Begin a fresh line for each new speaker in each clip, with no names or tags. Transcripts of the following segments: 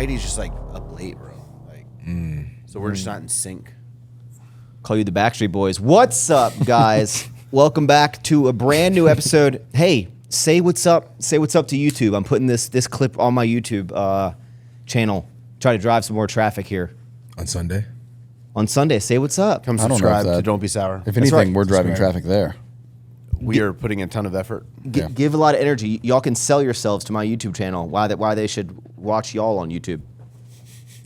Heidi's just like up late, bro. Like, so we're just not in sync.
Call you the Backstreet Boys. What's up, guys? Welcome back to a brand new episode. Hey, say what's up. Say what's up to YouTube. I'm putting this clip on my YouTube channel. Try to drive some more traffic here.
On Sunday?
On Sunday, say what's up.
Come
I don't know
subscribe
if
to
that-
Don't Be Sour.
If anything,
right.
we're driving traffic there.
We are putting a ton of effort.
Give a lot of energy. Y'all can sell yourselves to my YouTube channel. Why they should watch y'all on YouTube.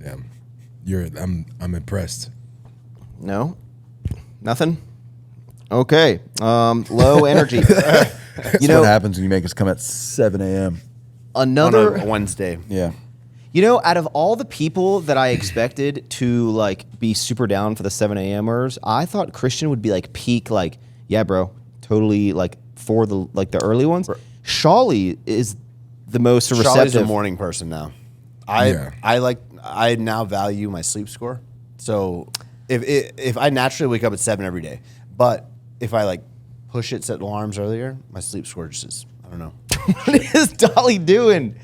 Damn. I'm impressed.
No? Nothing? Okay. Low energy.
That's what happens when you make us come at 7 a.m.
Another
On a Wednesday.
Yeah.
You know, out of all the people that I expected to like be super down for the 7 a.m.ers, I thought Christian would be like peak, like, yeah, bro, totally like for the early ones. Shawley is the most receptive.
Charlie's a morning person now. I now value my sleep score. So if I naturally wake up at 7 every day, but if I like push it, set alarms earlier, my sleep score just is, I don't know.
What is Dolly doing?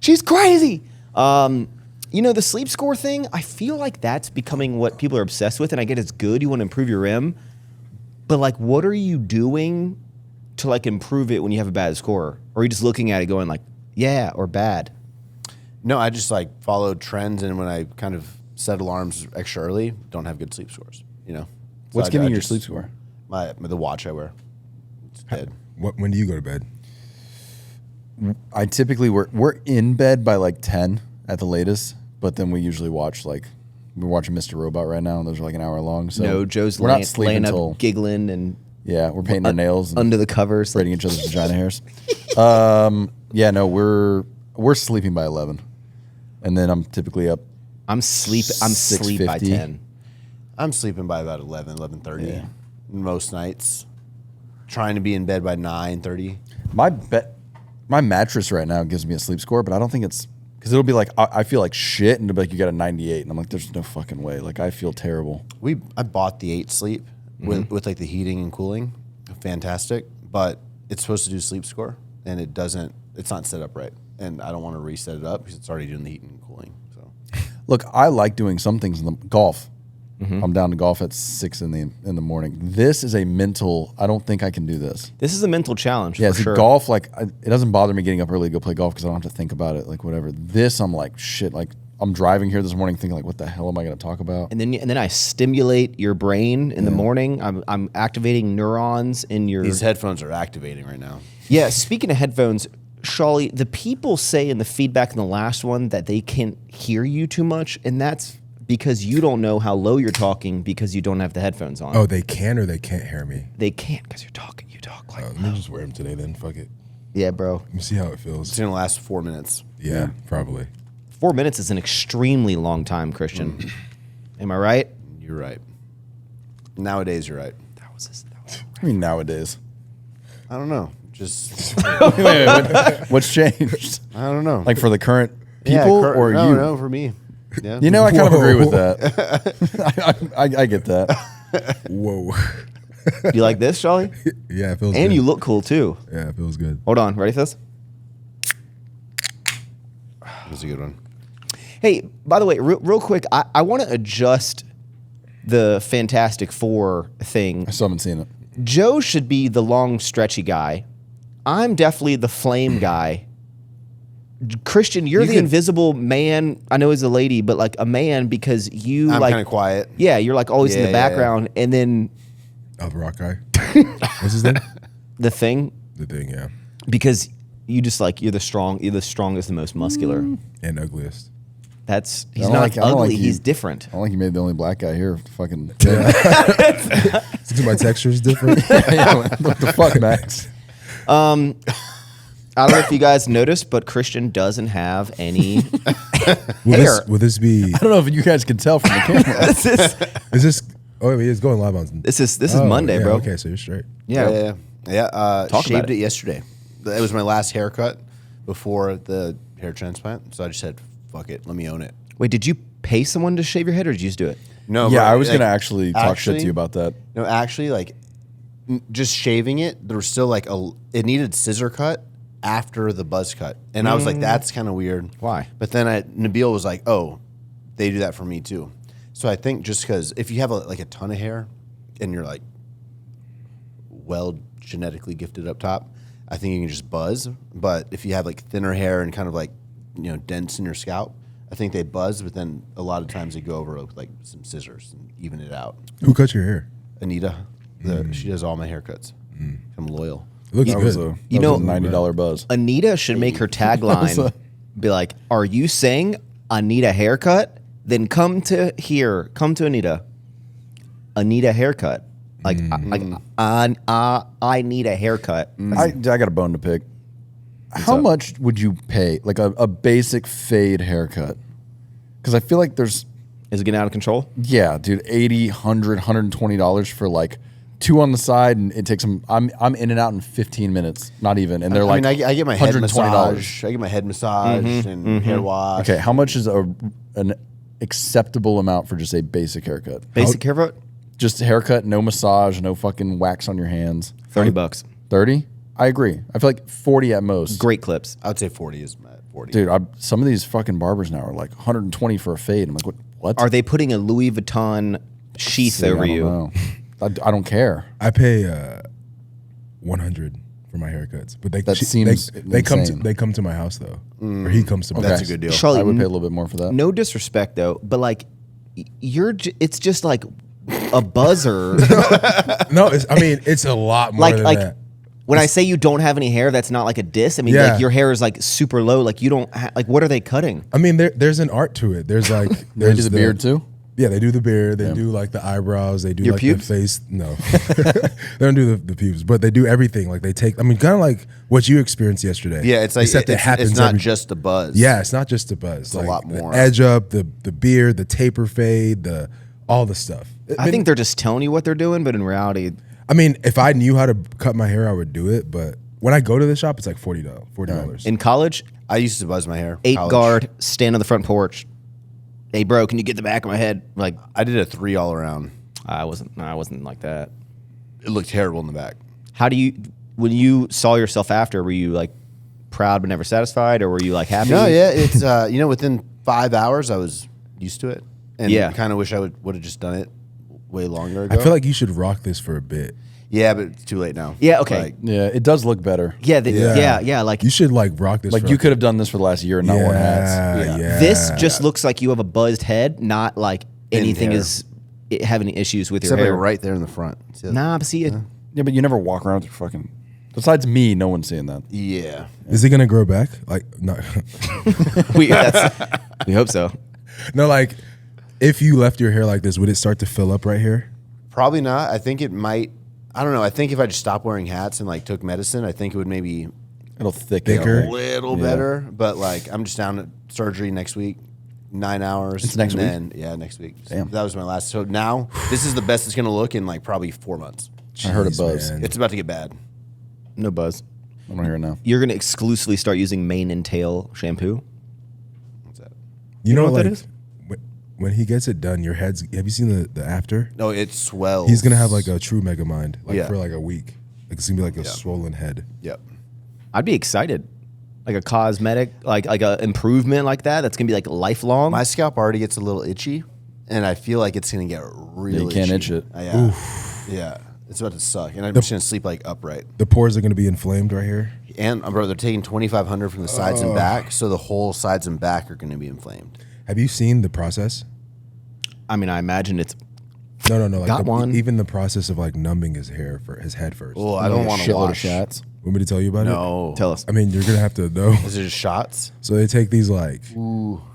She's crazy. You know, the sleep score thing, I feel like that's becoming what people are obsessed with, and I get it's good. You want to improve your REM. But, like, what are you doing to, like, improve it when you have a bad score? Or are you just looking at it going, like, yeah, or bad?
No, I just like followed trends, and when I kind of set alarms extra early, don't have good sleep scores, you know?
What's
So
giving
I
you your
just-
sleep score?
The watch I wear. It's dead.
When do you go to bed?
I typically, we're in bed by like 10 at the latest, but then we usually watch like, we're watching Mr. Robot right now, and those are like an hour long. So
No, Joe's
we're
laying,
not sleeping
laying
until,
up, giggling, and
yeah, we're painting our nails and
under the covers.
braiding each other's vagina hairs. Yeah, no, we're sleeping by 11. And then I'm typically up.
I'm sleep by
6:50.
10.
I'm sleeping by about 11:30
Yeah.
most nights. Trying to be in bed by 9:30.
My mattress right now gives me a sleep score, but I don't think it's because it'll be like I feel like shit, and it'll be like you got a 98, and I'm like, there's no fucking way. Like I feel terrible.
I bought the 8 Sleep with like the heating and cooling, fantastic. But it's supposed to do sleep score, and it doesn't. It's not set up right, and I don't want to reset it up because it's already doing the heating and cooling. So
Look, I like doing some things in the golf. I'm down to golf at 6 in the morning. This is a mental. I don't think I can do this.
This is a mental challenge.
Yeah,
for
see,
sure.
golf, like it doesn't bother me getting up early to go play golf because I don't have to think about it. Like whatever. This, I'm like shit. Like I'm driving here this morning thinking like, what the hell am I going to talk about?
And then I stimulate your brain in the morning. I'm activating neurons in your.
these headphones are activating right now.
Yeah, speaking of headphones, Shawley, the people say in the feedback in the last one that they can't hear you too much, and that's because you don't know how low you're talking because you don't have the headphones on.
Oh, they can or they can't hear me?
They can't because you're talking. You talk like.
Let me just wear them today then. Fuck it.
Yeah, bro.
Let me see how it
It's
feels.
gonna last 4 minutes.
Yeah, probably.
4 minutes is an extremely long time, Christian. Am I right?
You're right. Nowadays, you're right.
That was
I mean, nowadays.
I don't know. Just
What's changed?
I don't know.
Like for the current people or
no,
you?
No, for me. Yeah.
You know, I kind of
Whoa.
agree with that. I get that.
Whoa.
You like this, Shawley?
Yeah, it feels
And
good.
you look cool too.
Yeah, it feels good.
Hold on, ready for this?
That's a good one.
Hey, by the way, real quick, I want to adjust the Fantastic Four thing.
I still haven't seen it.
Joe should be the long, stretchy guy. I'm definitely the flame guy. Christian, you're the invisible man. I know he's a lady, but like a man because you
I'm
like
kind of quiet.
Yeah, you're like always in
Yeah,
the
yeah,
background, and then
Oh, the rock guy. What's his name?
the thing
The thing, yeah.
because you just like you're the strongest, the most muscular.
And ugliest.
He's
don't
not
like- I don't
ugly.
like you.
He's different.
I don't think you made the only black guy here. Fucking.
Because my texture is different.
What the fuck, Max?
I don't know if you guys noticed, but Christian doesn't have any
Will
hair.
will this be?
I don't know if you guys can tell from the camera.
Is this? Oh, wait, it's going live on.
This is
Oh,
Monday,
yeah,
bro.
Okay, so you're straight.
Yeah.
Talk
Talk
shaved
about
it
it.
yesterday. It was my last haircut before the hair transplant, so I just said, "Fuck it, let me own it."
Wait, did you pay someone to shave your head, or did you just do it?
No,
Yeah,
but,
I was
like,
gonna actually talk shit to you about that.
No, actually, like just shaving it, there was still like it needed scissor cut after the buzz cut, and I was like, that's kind of weird.
Why?
But then Nabil was like, oh, they do that for me too. So I think just because if you have like a ton of hair and you're like well genetically gifted up top, I think you can just buzz. But if you have like thinner hair and kind of like, dents in your scalp, I think they buzz, but then a lot of times they go over with like some scissors and even it out.
Who cut your hair?
Anita, she does all my haircuts. I'm loyal.
It looks
That was
good.
a $90 buzz.
Anita should make her tagline be like, "Are you saying Anita haircut? Then come to here. Come to Anita. Anita haircut. Like, I need a haircut."
I got a bone to pick. How much would you pay, like a basic fade haircut? Because I feel like there's,
Is it getting out of control?
yeah, dude, $80, $100, $120 for like 2 on the side, and it takes them. I'm in and out in 15 minutes, not even, and they're
I
like,
mean, I get my head
$120.
massage. I get my head massage and hair wash.
Okay, how much is an acceptable amount for just a basic haircut?
Basic haircut?
Just a haircut, no massage, no fucking wax on your hands.
$30.
30? I agree. I feel like 40 at most.
Great clips.
I would say 40 is 40.
Dude, some of these fucking barbers now are like 120 for a fade. I'm like, what?
Are they putting a Louis Vuitton sheath
See,
over
I don't
you?
know. I don't care.
I pay $100 for my haircuts, but
That seems
they come to
insane.
my house though, or he comes to my
That's
house.
a good deal.
Charlie,
I would pay a little bit more for that.
no disrespect though, but like, it's just like a buzzer.
No, it's a lot more than
like
that.
when I say you don't have any hair, that's not like a diss. I mean,
Yeah.
like your hair is like super low. Like you don't like. What are they cutting?
I mean, there's an art to it. There's like
They
there's
do the beard too?
Yeah, they do the beard. They do like the eyebrows. They do
Your
like
pubes?
the face. No, they don't do the pubes, but they do everything. Like they take. I mean, kind of like what you experienced yesterday.
Yeah, it's like
except it happens.
it's not
every,
just a buzz.
Yeah, it's not just a buzz. It's
a lot more.
The edge up, the beard, the taper fade, all the stuff.
I think they're just telling you what they're doing, but in reality,
I mean, if I knew how to cut my hair, I would do it. But when I go to the shop, it's like $40.
in college,
I used to buzz my hair.
8
college.
guard, stand on the front porch. Hey, bro, can you get the back of my head? Like
I did a 3 all around.
I wasn't like that.
It looked terrible in the back.
How do you, when you saw yourself after, were you like proud but never satisfied, or were you like happy?
No, yeah, it's within 5 hours I was used to it, and
Yeah.
kind of wish I would have just done it way longer ago.
I feel like you should rock this for a bit.
yeah, but it's too late now.
Yeah, okay.
Like,
Yeah, it does look better.
Yeah, yeah. Like
You should like rock this.
Like
for
you could have done this for the last year and not worn hats.
Yeah.
this just looks like you have a buzzed head, not like anything
hair.
is having issues with your
except
hair.
like right there in the front. See that?
Nah, but see it.
Yeah, but you never walk around with your fucking. Besides me, no one's seeing that.
Yeah.
Is it gonna grow back? Like no,
We hope so.
no. Like if you left your hair like this, would it start to fill up right here?
Probably not. I think it might. I don't know. I think if I just stopped wearing hats and like took medicine, I think it would maybe
It'll thicken.
Thicker.
a little better. But like, I'm just down at surgery next week, 9 hours.
It's next
and
week?
Then, yeah, next week. So
Damn.
that was my last. So now this is the best it's gonna look in like probably 4 months.
I heard a
Jeez,
buzz.
man.
It's about to get bad.
No buzz.
I don't hear it now.
You're gonna exclusively start using mane and tail shampoo.
What's that?
You know
what
like
that is?
when he gets it done, your head's. Have you seen the after?
No, it swells.
He's gonna have like a true mega mind, like
Yeah.
for like a week. Like it's gonna be like a swollen head.
Yep.
I'd be excited. Like a cosmetic, like a improvement like that. That's gonna be like lifelong.
My scalp already gets a little itchy, and I feel like it's gonna get really.
you can't
itchy.
itch it.
Yeah. Yeah. It's about to suck, and I'm just gonna sleep like upright.
The pores are gonna be inflamed right here.
And bro, they're taking 2,500 from the sides and back, so the whole sides and back are gonna be inflamed.
Have you seen the process?
I mean, I imagine it's.
No. Like
Got one.
Even the process of like numbing his hair for his head first.
Oh, I don't want to
Shitload of
wash.
shots.
Want me to tell you about it?
No.
Tell us.
I mean, you're gonna have to know.
Is it just shots?
So they take these like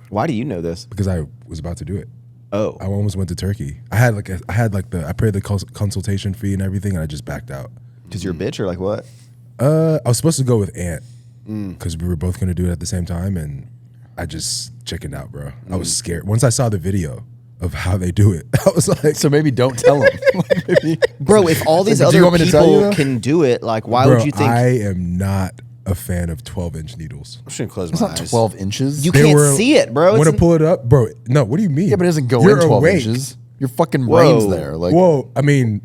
Why do you know this?
because I was about to do it.
Oh,
I almost went to Turkey. I paid the consultation fee and everything, and I just backed out.
because you're a bitch or like what?
I was supposed to go with Aunt because we were both gonna do it at the same time, and I just chickened out, bro. I was scared. Once I saw the video of how they do it, I was like,
So maybe don't tell him.
Bro, if all these
Do you
other
want me to tell you,
people
though?
can do it, like why
bro,
would you think
I am not a fan of 12-inch needles.
I'm just gonna close
It's
my
not
eyes.
12 inches.
you
They
can't
were-
see it, bro?
Want
It's
to pull it up, bro? No. What do you mean?
Yeah, but it doesn't go
You're
in 12
awake.
inches. Your fucking brain's
Whoa.
there. Like,
Whoa, I mean,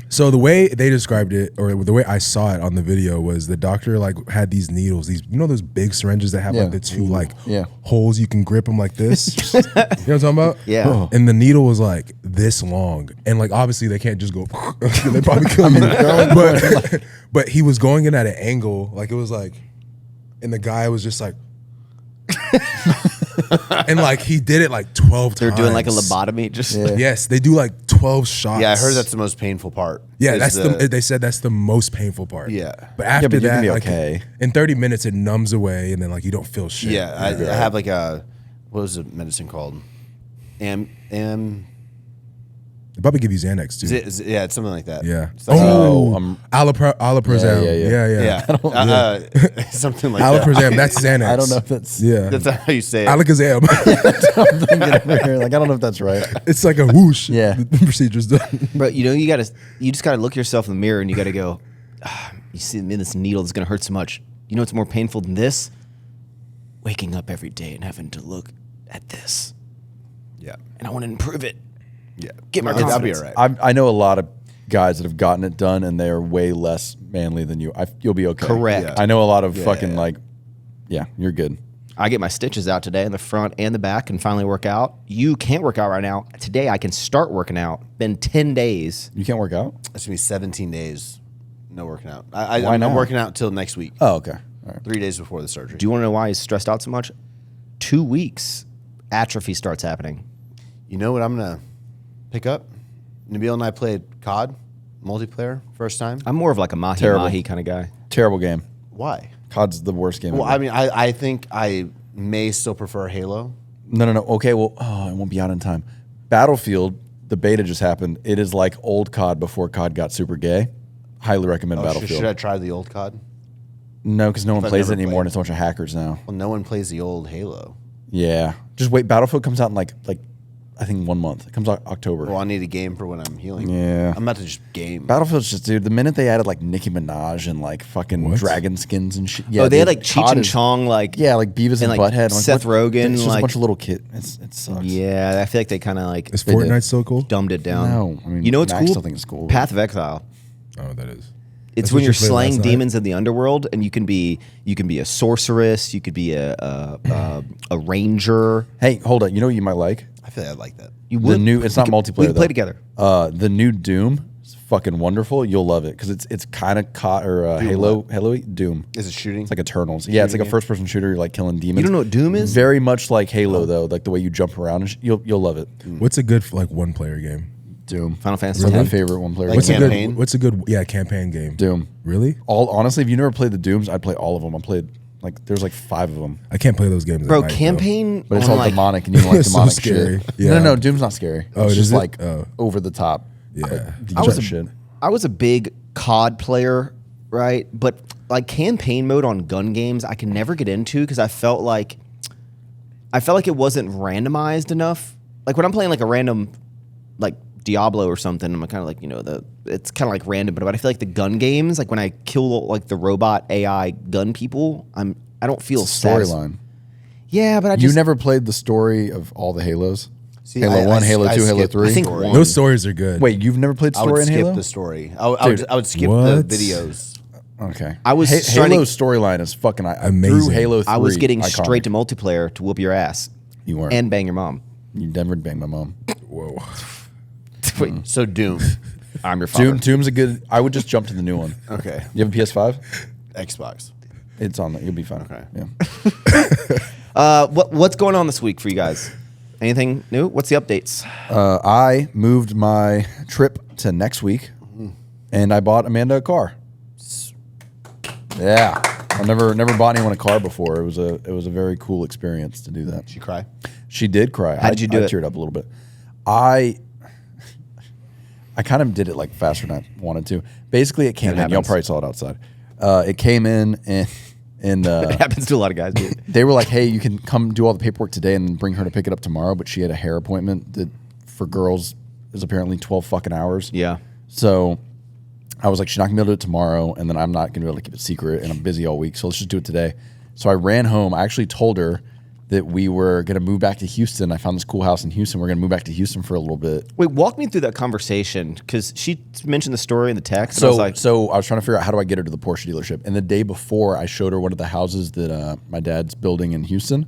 So the way they described it, or the way I saw it on the video, was the doctor like had these needles, these those big syringes that have like the two holes you can grip them like this. You know what I'm talking about?
Yeah.
And the needle was like this long, and like obviously they can't just go. They probably kill you. But he was going in at an angle, like it was like, and the guy was just like. And like he did it like 12 times.
They're doing like a lobotomy.
Yes, they do like 12 shots.
Yeah, I heard that's the most painful part.
Yeah, they said that's the most painful part.
Yeah.
But after
but you
that,
can be
like
okay.
in 30 minutes it numbs away, and then like you don't feel shit.
Yeah, I have like a, what was the medicine called?
They probably give you Xanax too.
Yeah, it's something like that.
Yeah.
It's like,
Alaprazam.
yeah. Something like that.
Alaprazam. That's Xanax.
I don't know if that's
That's how you say it.
Alakazam.
I'm thinking over here. Like I don't know if that's right.
It's like a whoosh.
Yeah.
The procedure's done.
Bro, you just gotta look yourself in the mirror and you gotta go, you see me, this needle is gonna hurt so much. You know what's more painful than this? Waking up every day and having to look at this.
Yeah.
And I want to improve it.
Yeah.
Get my
I'll be
confidence.
all right.
I know a lot of guys that have gotten it done, and they are way less manly than you. You'll be okay.
Correct.
Yeah.
I know a lot of fucking like, yeah, you're good.
I get my stitches out today in the front and the back and finally work out. You can't work out right now. Today I can start working out. Been 10 days.
You can't work out?
It's going to be 17 days no working out.
Why
I'm
not?
working out until next week.
Oh, okay. All right.
3 days before the surgery.
Do you want to know why he's stressed out so much? 2 weeks, atrophy starts happening.
You know what I'm going to pick up? Nabil and I played COD multiplayer first time.
I'm more of like a mahi kind of guy.
Terrible game.
Why?
COD's the worst game
Well,
ever.
I mean, I think I may still prefer Halo.
No. Okay, well, it won't be out in time. Battlefield, the beta just happened. It is like old COD before COD got super gay. Highly recommend Battlefield.
Should I try the old COD?
No, because no one
I've
plays it
never
anymore,
played.
and it's a bunch of hackers now.
Well, no one plays the old Halo.
Yeah. Just wait. Battlefield comes out in like I think 1 month. It comes out October.
Well, I need a game for when I'm healing.
Yeah.
I'm about to just game.
Battlefield's just, dude, the minute they added like Nicki Minaj and like fucking dragon skins and shit. Yeah,
they had
dude,
like Cheech
COD
and
is-
Chong, like
Yeah, like Beavis and
like
Butthead. I'm like,
Seth Rogen,
It's just
like
a bunch of little kids. It sucks.
yeah. I feel like they kind of like
Is
They did.
Fortnite still cool?
dumbed it down.
No, I mean,
you know what's
I
cool?
still think it's cool.
Path of Exile.
Oh, that is.
It's
That's
when
what
you're
you played
slaying
last night?
demons in the underworld, and you can be a sorceress, you could be a ranger.
Hey, hold on. You know what you might like?
I feel like I like that.
You
The new. It's not multiplayer.
We can play
though.
together.
The new Doom is fucking wonderful. You'll love it because it's kind of Halo Doom.
Is it shooting?
It's like Eternals. Yeah, it's like a first-person shooter. You're like killing demons.
You don't know what Doom is?
Very much like Halo though, like the way you jump around. And you'll love it.
What's a good like one player game?
Doom.
Final Fantasy
It's my
X.
favorite one player.
Like
What's
campaign?
a good campaign game?
Doom.
Really?
Honestly, if you never played the Dooms, I'd play all of them. I played there's like 5 of them.
I can't play those games. at
Bro,
night, though.
campaign.
But it's
on,
all
like,
demonic, and you don't like
It's so
demonic
scary.
shit.
Yeah.
No, Doom's not scary.
Oh,
it's
is
just
it?
like
Oh.
over the top.
Yeah.
Shit.
I was a big COD player, right? But like campaign mode on gun games, I can never get into because I felt like it wasn't randomized enough. Like when I'm playing like a random like Diablo or something, I'm kind of like, it's kind of like random, but I feel like the gun games, like when I kill like the robot AI gun people, I don't feel
Storyline.
Yeah, but I
You
just
never played the story of all the Halos?
See,
Halo 1, Halo 2, Halo
skipped
3?
I think
story.
one.
Those stories are good.
Wait, you've never played
I
story
would
in
skip
Halo?
the story. I would skip the
What?
videos.
Okay.
I was trying to-
Halo's storyline is fucking
Amazing.
Through Halo 3.
I was getting
iconic.
straight to multiplayer to whoop your ass
You weren't.
and bang your mom.
You never banged my mom.
Whoa.
Wait,
So Doom.
I'm your father.
Doom's a good. I would just jump to the new one.
Okay.
You have a PS5?
Xbox.
It's on there. You'll be fine.
Okay.
Yeah.
What's going on this week for you guys? Anything new? What's the updates?
I moved my trip to next week, and I bought Amanda a car. Yeah, I never bought anyone a car before. It was a very cool experience to do that.
Did you cry?
She did cry.
How did you do
I
it?
teared up a little bit. I kind of did it like faster than I wanted to. Basically, it came in. Y'all
happens.
probably saw it outside. It came in and
It happens to a lot of guys, dude.
they were like, "Hey, you can come do all the paperwork today and then bring her to pick it up tomorrow." But she had a hair appointment that for girls is apparently 12 fucking hours.
Yeah.
So I was like, she's not gonna be able to do it tomorrow, and then I'm not gonna be able to keep it secret, and I'm busy all week, so let's just do it today. So I ran home. I actually told her that we were going to move back to Houston. I found this cool house in Houston. We're going to move back to Houston for a little bit.
Wait, walk me through that conversation because she mentioned the story in the text. And I was like,
so I was trying to figure out how do I get her to the Porsche dealership. And the day before, I showed her one of the houses that my dad's building in Houston.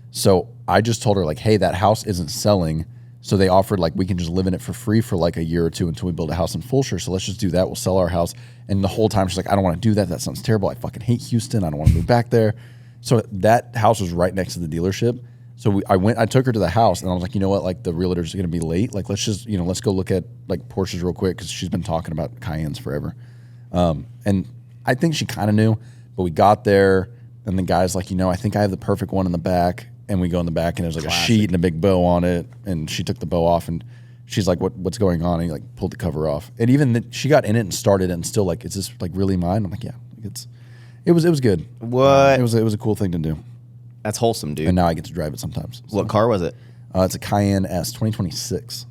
So I just told her like, hey, that house isn't selling. So they offered like we can just live in it for free for like a year or two until we build a house in Fulshire. So let's just do that. We'll sell our house. And the whole time she's like, I don't want to do that. That sounds terrible. I fucking hate Houston. I don't want to move back there. So that house was right next to the dealership. So I took her to the house and I was like, you know what? Like the realtor's going to be late. Like let's just, let's go look at like Porsches real quick because she's been talking about Cayennes forever. And I think she kind of knew, but we got there and the guy's like, I think I have the perfect one in the back. And we go in the back and there's like a sheet and a big bow on it. And she took the bow off and she's like, what's going on? And he like pulled the cover off. And even she got in it and started it and still like, is this like really mine? I'm like, yeah, it was good.
what?
It was a cool thing to do.
That's wholesome, dude.
And now I get to drive it sometimes. So.
What car was it?
It's a Cayenne S, 2026.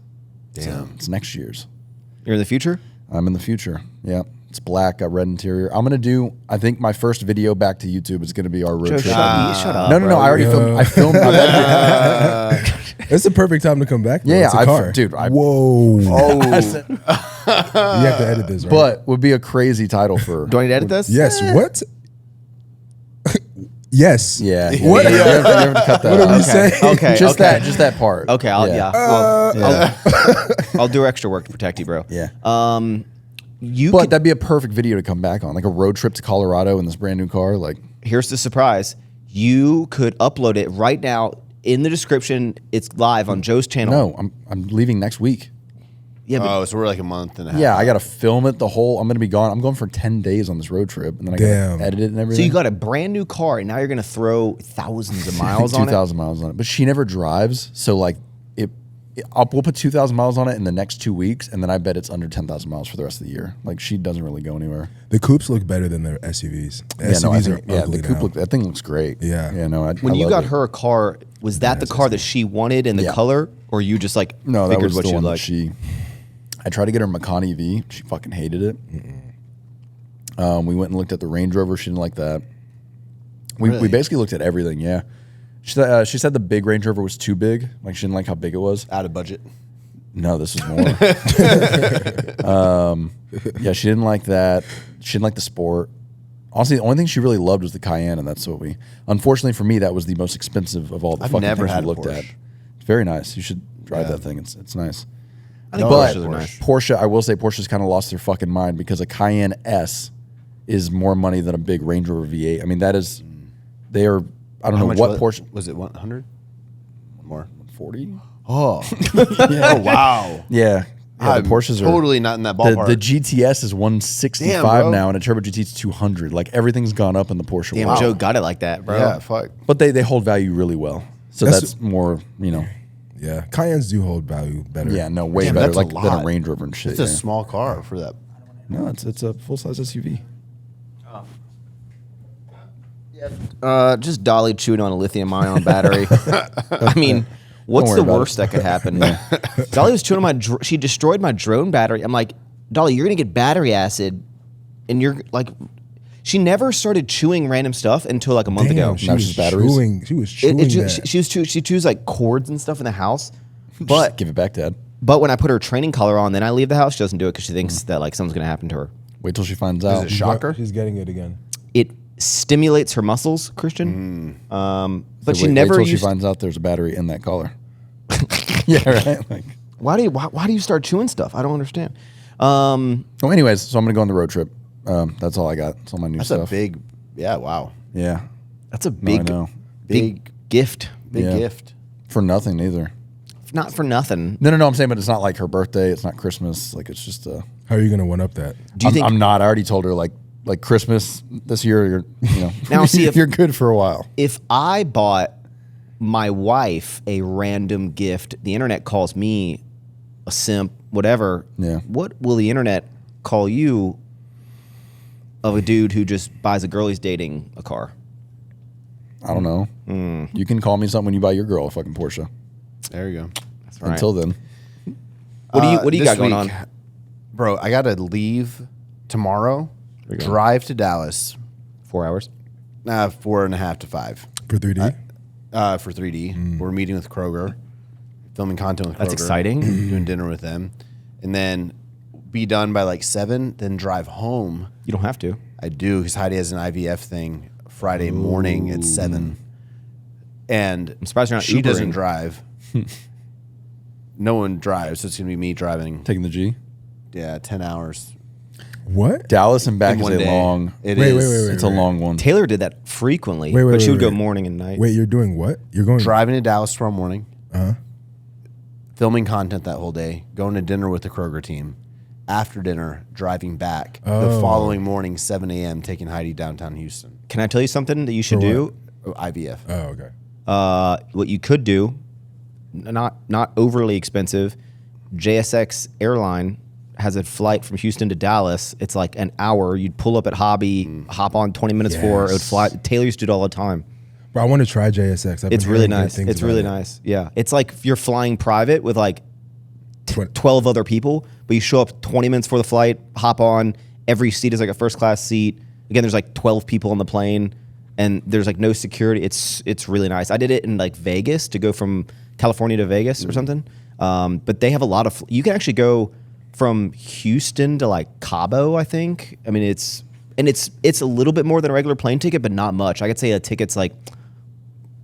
Damn.
So it's next year's.
You're in the future?
I'm in the future. Yeah. It's black, got red interior. I'm going to do, I think my first video back to YouTube is going to be our road trip.
Shut up.
No. I already filmed. I filmed.
It's the perfect time to come back. Though.
Yeah,
It's a car. Whoa.
Oh,
You have to edit this, right?
But would be a crazy title for.
Do I need to edit this?
Yes. What? Yes.
Yeah.
What?
You have to cut that
What
out.
did you say?
Okay.
Just that part.
Okay. I'll do extra work to protect you, bro.
Yeah.
But
That'd be a perfect video to come back on, like a road trip to Colorado in this brand new car. Like,
here's the surprise. You could upload it right now in the description. It's live on Joe's channel.
no, I'm leaving next week.
Yeah, but
so we're like a month and a half.
Yeah, I got to film it. I'm going to be gone. I'm going for 10 days on this road trip, and then I got
Damn.
to edit it and everything.
so you got a brand new car, and now you're going to throw thousands of miles on it?
2,000 miles on it. But she never drives, so like we'll put 2,000 miles on it in the next 2 weeks, and then I bet it's under 10,000 miles for the rest of the year. Like she doesn't really go anywhere.
The coupes look better than the SUVs. The SUVs are ugly
the coupe
now.
that thing looks great.
Yeah.
Yeah, no,
When
I
you
love
got
it.
her a car, was that the car that she wanted in the
Yeah.
color, or you just like
No, that
figured
was
what
the
you
one that
like?
I tried to get her Macan EV. She fucking hated it. We went and looked at the Range Rover. She didn't like that. We
Really?
basically looked at everything. Yeah, she said the big Range Rover was too big. Like she didn't like how big it was.
Out of budget.
No, this was more. Yeah, she didn't like that. She didn't like the Sport. Honestly, the only thing she really loved was the Cayenne, and that's what we. Unfortunately for me, that was the most expensive of all the
I've
fucking
never
things
had
we
a
looked at.
Porsche.
It's very nice. You should drive
Yeah.
that thing. It's nice.
I think
But
Porsches are nice.
Porsche, I will say, Porsche's kind of lost their fucking mind because a Cayenne S is more money than a big Range Rover V8. I mean, that is, they are. I don't know what Porsche.
was it 100? More.
40.
Oh. Oh wow.
Yeah,
I'm
the Porsches are
totally not in that ballpark.
The GTS is 165
Damn, bro.
now, and a Turbo GT is 200. Like everything's gone up in the Porsche
Damn,
world.
Joe got it like that, bro.
Yeah, fuck.
But they hold value really well. So
That's-
that's more,
Yeah, Cayennes do hold value better.
yeah, no, way
Damn,
better
that's a
like than a
lot.
Range Rover and shit.
It's a
yeah.
small car for that.
No, it's a full size SUV.
Just Dolly chewing on a lithium ion battery. I mean, what's
worry
the
about
worst
it.
that could happen? Dolly was chewing on she destroyed my drone battery. I'm like, Dolly, you're going to get battery acid. And you're like, she never started chewing random stuff until like a month
Damn,
ago.
she
Now
was
she's batteries?
chewing. She was chewing that.
She chews like cords and stuff in the house.
Just
But
give it back, Dad.
when I put her training collar on, then I leave the house. She doesn't do it because she thinks that like something's going to happen to her.
Wait till she finds out.
it shocker?
She's getting it again.
It stimulates her muscles, Christian. But
So
she
wait
never
till she
used.
finds out there's a battery in that collar. Yeah, right. Like,
Why do you start chewing stuff? I don't understand.
anyways, so I'm gonna go on the road trip. That's all I got. That's all my new
That's
stuff.
a big. Yeah. Wow.
Yeah,
That's a
no, I
big,
know.
big gift.
Big
Yeah.
gift.
For nothing either.
Not for nothing.
No. I'm saying, but it's not like her birthday. It's not Christmas. Like it's just.
How are you gonna one up that?
Do you think?
I'm not. I already told her like Christmas this year.
Now, see, if-
you're good for a while.
If I bought my wife a random gift, the internet calls me a simp, whatever.
Yeah.
What will the internet call you of a dude who just buys a girl he's dating a car?
I don't know. You can call me something when you buy your girl a fucking Porsche.
There you go.
That's right.
Until then,
What do you
This
got going
week,
on?
bro? I gotta leave tomorrow. Drive to Dallas.
4 hours.
4.5 to 5.
For 3D?
for 3D. We're meeting with Kroger, filming content with Kroger.
That's exciting.
Doing dinner with them. And then be done by like 7, then drive home.
You don't have to.
I do, because Heidi has an IVF thing Friday morning at 7. And
I'm surprised you're not
she
Ubering.
doesn't drive. No one drives, so it's going to be me driving.
Taking the G.
Yeah, 10 hours.
What?
Dallas and back
in
is
one
a
day.
long.
It
Wait,
is.
wait, wait,
It's a long one.
Taylor did that frequently,
Wait,
but she would go
wait.
morning and night.
Wait, you're doing what? You're going
Driving to Dallas tomorrow morning.
Uh-huh.
Filming content that whole day. Going to dinner with the Kroger team. After dinner, driving back. The
Oh.
following morning, 7 a.m., taking Heidi downtown Houston.
Can I tell you something that you should
For
do?
IVF.
Oh, okay.
What you could do, not overly expensive, JSX airline has a flight from Houston to Dallas. It's like an hour. You'd pull up at Hobby, hop on 20 minutes for it. It would fly. Taylor used to do it all the time.
Bro, I want to try JSX. I've
It's
been
really
hearing good
nice.
things
It's
about
really
it.
nice. Yeah. It's like if you're flying private with like
Twen-
12 other people, but you show up 20 minutes before the flight, hop on. Every seat is like a first class seat. Again, there's like 12 people on the plane, and there's like no security. It's really nice. I did it in like Vegas to go from California to Vegas or something. But they have a lot of. You can actually go from Houston to like Cabo, I think. I mean, it's a little bit more than a regular plane ticket, but not much. I could say a ticket's like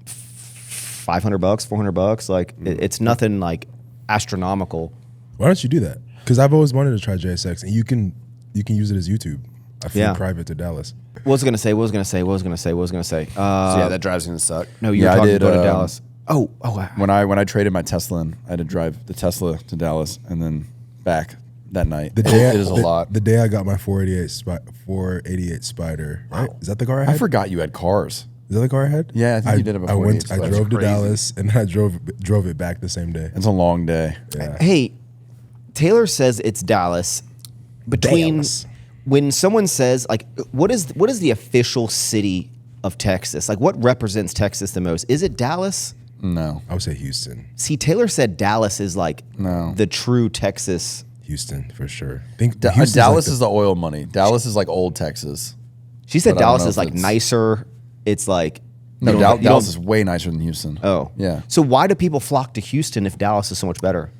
$500, $400. Like it's nothing like astronomical.
Why don't you do that? Because I've always wanted to try JSX, and you can use it as YouTube. I flew
Yeah.
private to Dallas.
What was I gonna say? So
yeah, that drive's going to suck.
No, you're
Yeah, I
talking
did,
about Dallas. Oh,
When I traded my Tesla in, I had to drive the Tesla to Dallas and then back that night.
The day
it is a lot.
The day I got my 488 Spider, right? Is that the car I
I
had?
forgot you had cars.
Is that the car I had?
Yeah, I think you did have a 488
I
Spider.
drove to
Crazy.
Dallas, and then I drove it back the same day.
It's a long day.
Yeah.
Hey, Taylor says it's Dallas. Between
Dallas.
when someone says like, what is the official city of Texas? Like, what represents Texas the most? Is it Dallas?
No.
I would say Houston.
See, Taylor said Dallas is like
No.
the true Texas.
Houston for sure. Think
Dallas
Houston's
is the oil money. Dallas is like old Texas.
She said
But I don't
Dallas
know
is
if
like
it's-
nicer. It's like
No,
you don't- you
Dallas
don't-
is way nicer than Houston.
Oh,
Yeah.
So why do people flock to Houston if Dallas is so much better?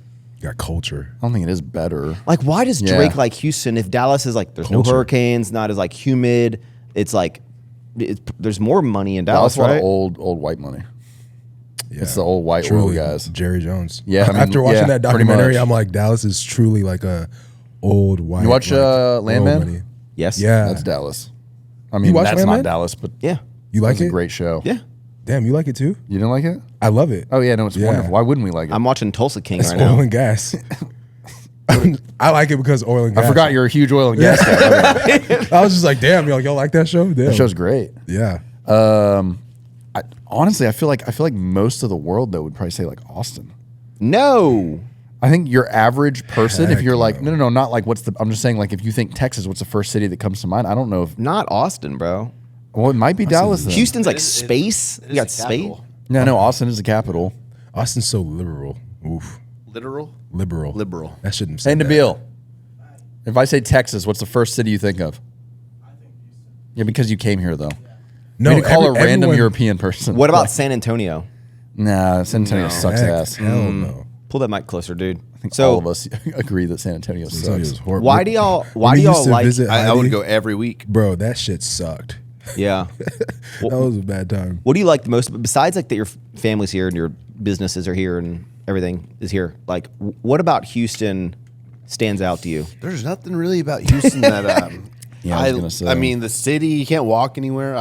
You got culture.
I don't think it is better.
Like, why does
Yeah.
Drake like Houston if Dallas is like there's
Culture.
no hurricanes, not as like humid? It's like there's more money in
Dallas
Dallas,
is a lot
right?
of old white money.
Yeah.
It's the old white
Truly,
oil guys.
Jerry Jones.
Yeah, I mean,
After watching
yeah,
that
pretty
documentary,
much.
I'm like, Dallas is truly like a old white.
You watch
like, oil
Landman?
money.
Yes.
Yeah.
That's Dallas. I mean,
watch
that's
Landman?
not Dallas, but
Yeah.
You like
it's a
it?
great show.
Yeah.
Damn, you like it too?
You didn't like it?
I love it.
Oh yeah, no, it's
Yeah.
wonderful. Why wouldn't we like it?
I'm watching Tulsa King
It's
right
oil
now.
and gas. I like it because oil and gas.
I forgot you're a huge oil and gas guy. Okay.
I was just like, damn, y'all like that show? Damn.
That show's great.
Yeah.
Honestly, I feel like most of the world though would probably say like Austin.
No.
I think your average person, if
Heck
you're like,
no.
no, not like I'm just saying like if you think Texas, what's the first city that comes to mind? I don't know if,
Not Austin, bro.
well, it might be Dallas then.
Houston's like
It is-
space.
it
You
is
got
a
space.
capital.
No, Austin is the capital.
Austin's so liberal. Oof.
Literal?
Liberal.
Liberal.
That shouldn't
Hey,
say that.
Nabil, if I say Texas, what's the first city you think of? Yeah, because you came here though.
No,
I mean, to call a random
everyone-
European person.
What about San Antonio?
Nah, San Antonio
No.
sucks
Heck,
ass.
Hell no.
Pull that mic closer, dude.
I think
So
all of us agree that San Antonio
San Antonio's
sucks.
horrible.
why do y'all
When we used to
like?
visit
I would
Heidi,
go every week.
Bro, that shit sucked.
Yeah.
That was a bad time.
What do you like the most besides like that your family's here and your businesses are here and everything is here? Like, what about Houston stands out to you?
There's nothing really about Houston that
Yeah, I was gonna say.
I mean, the city, you can't walk anywhere.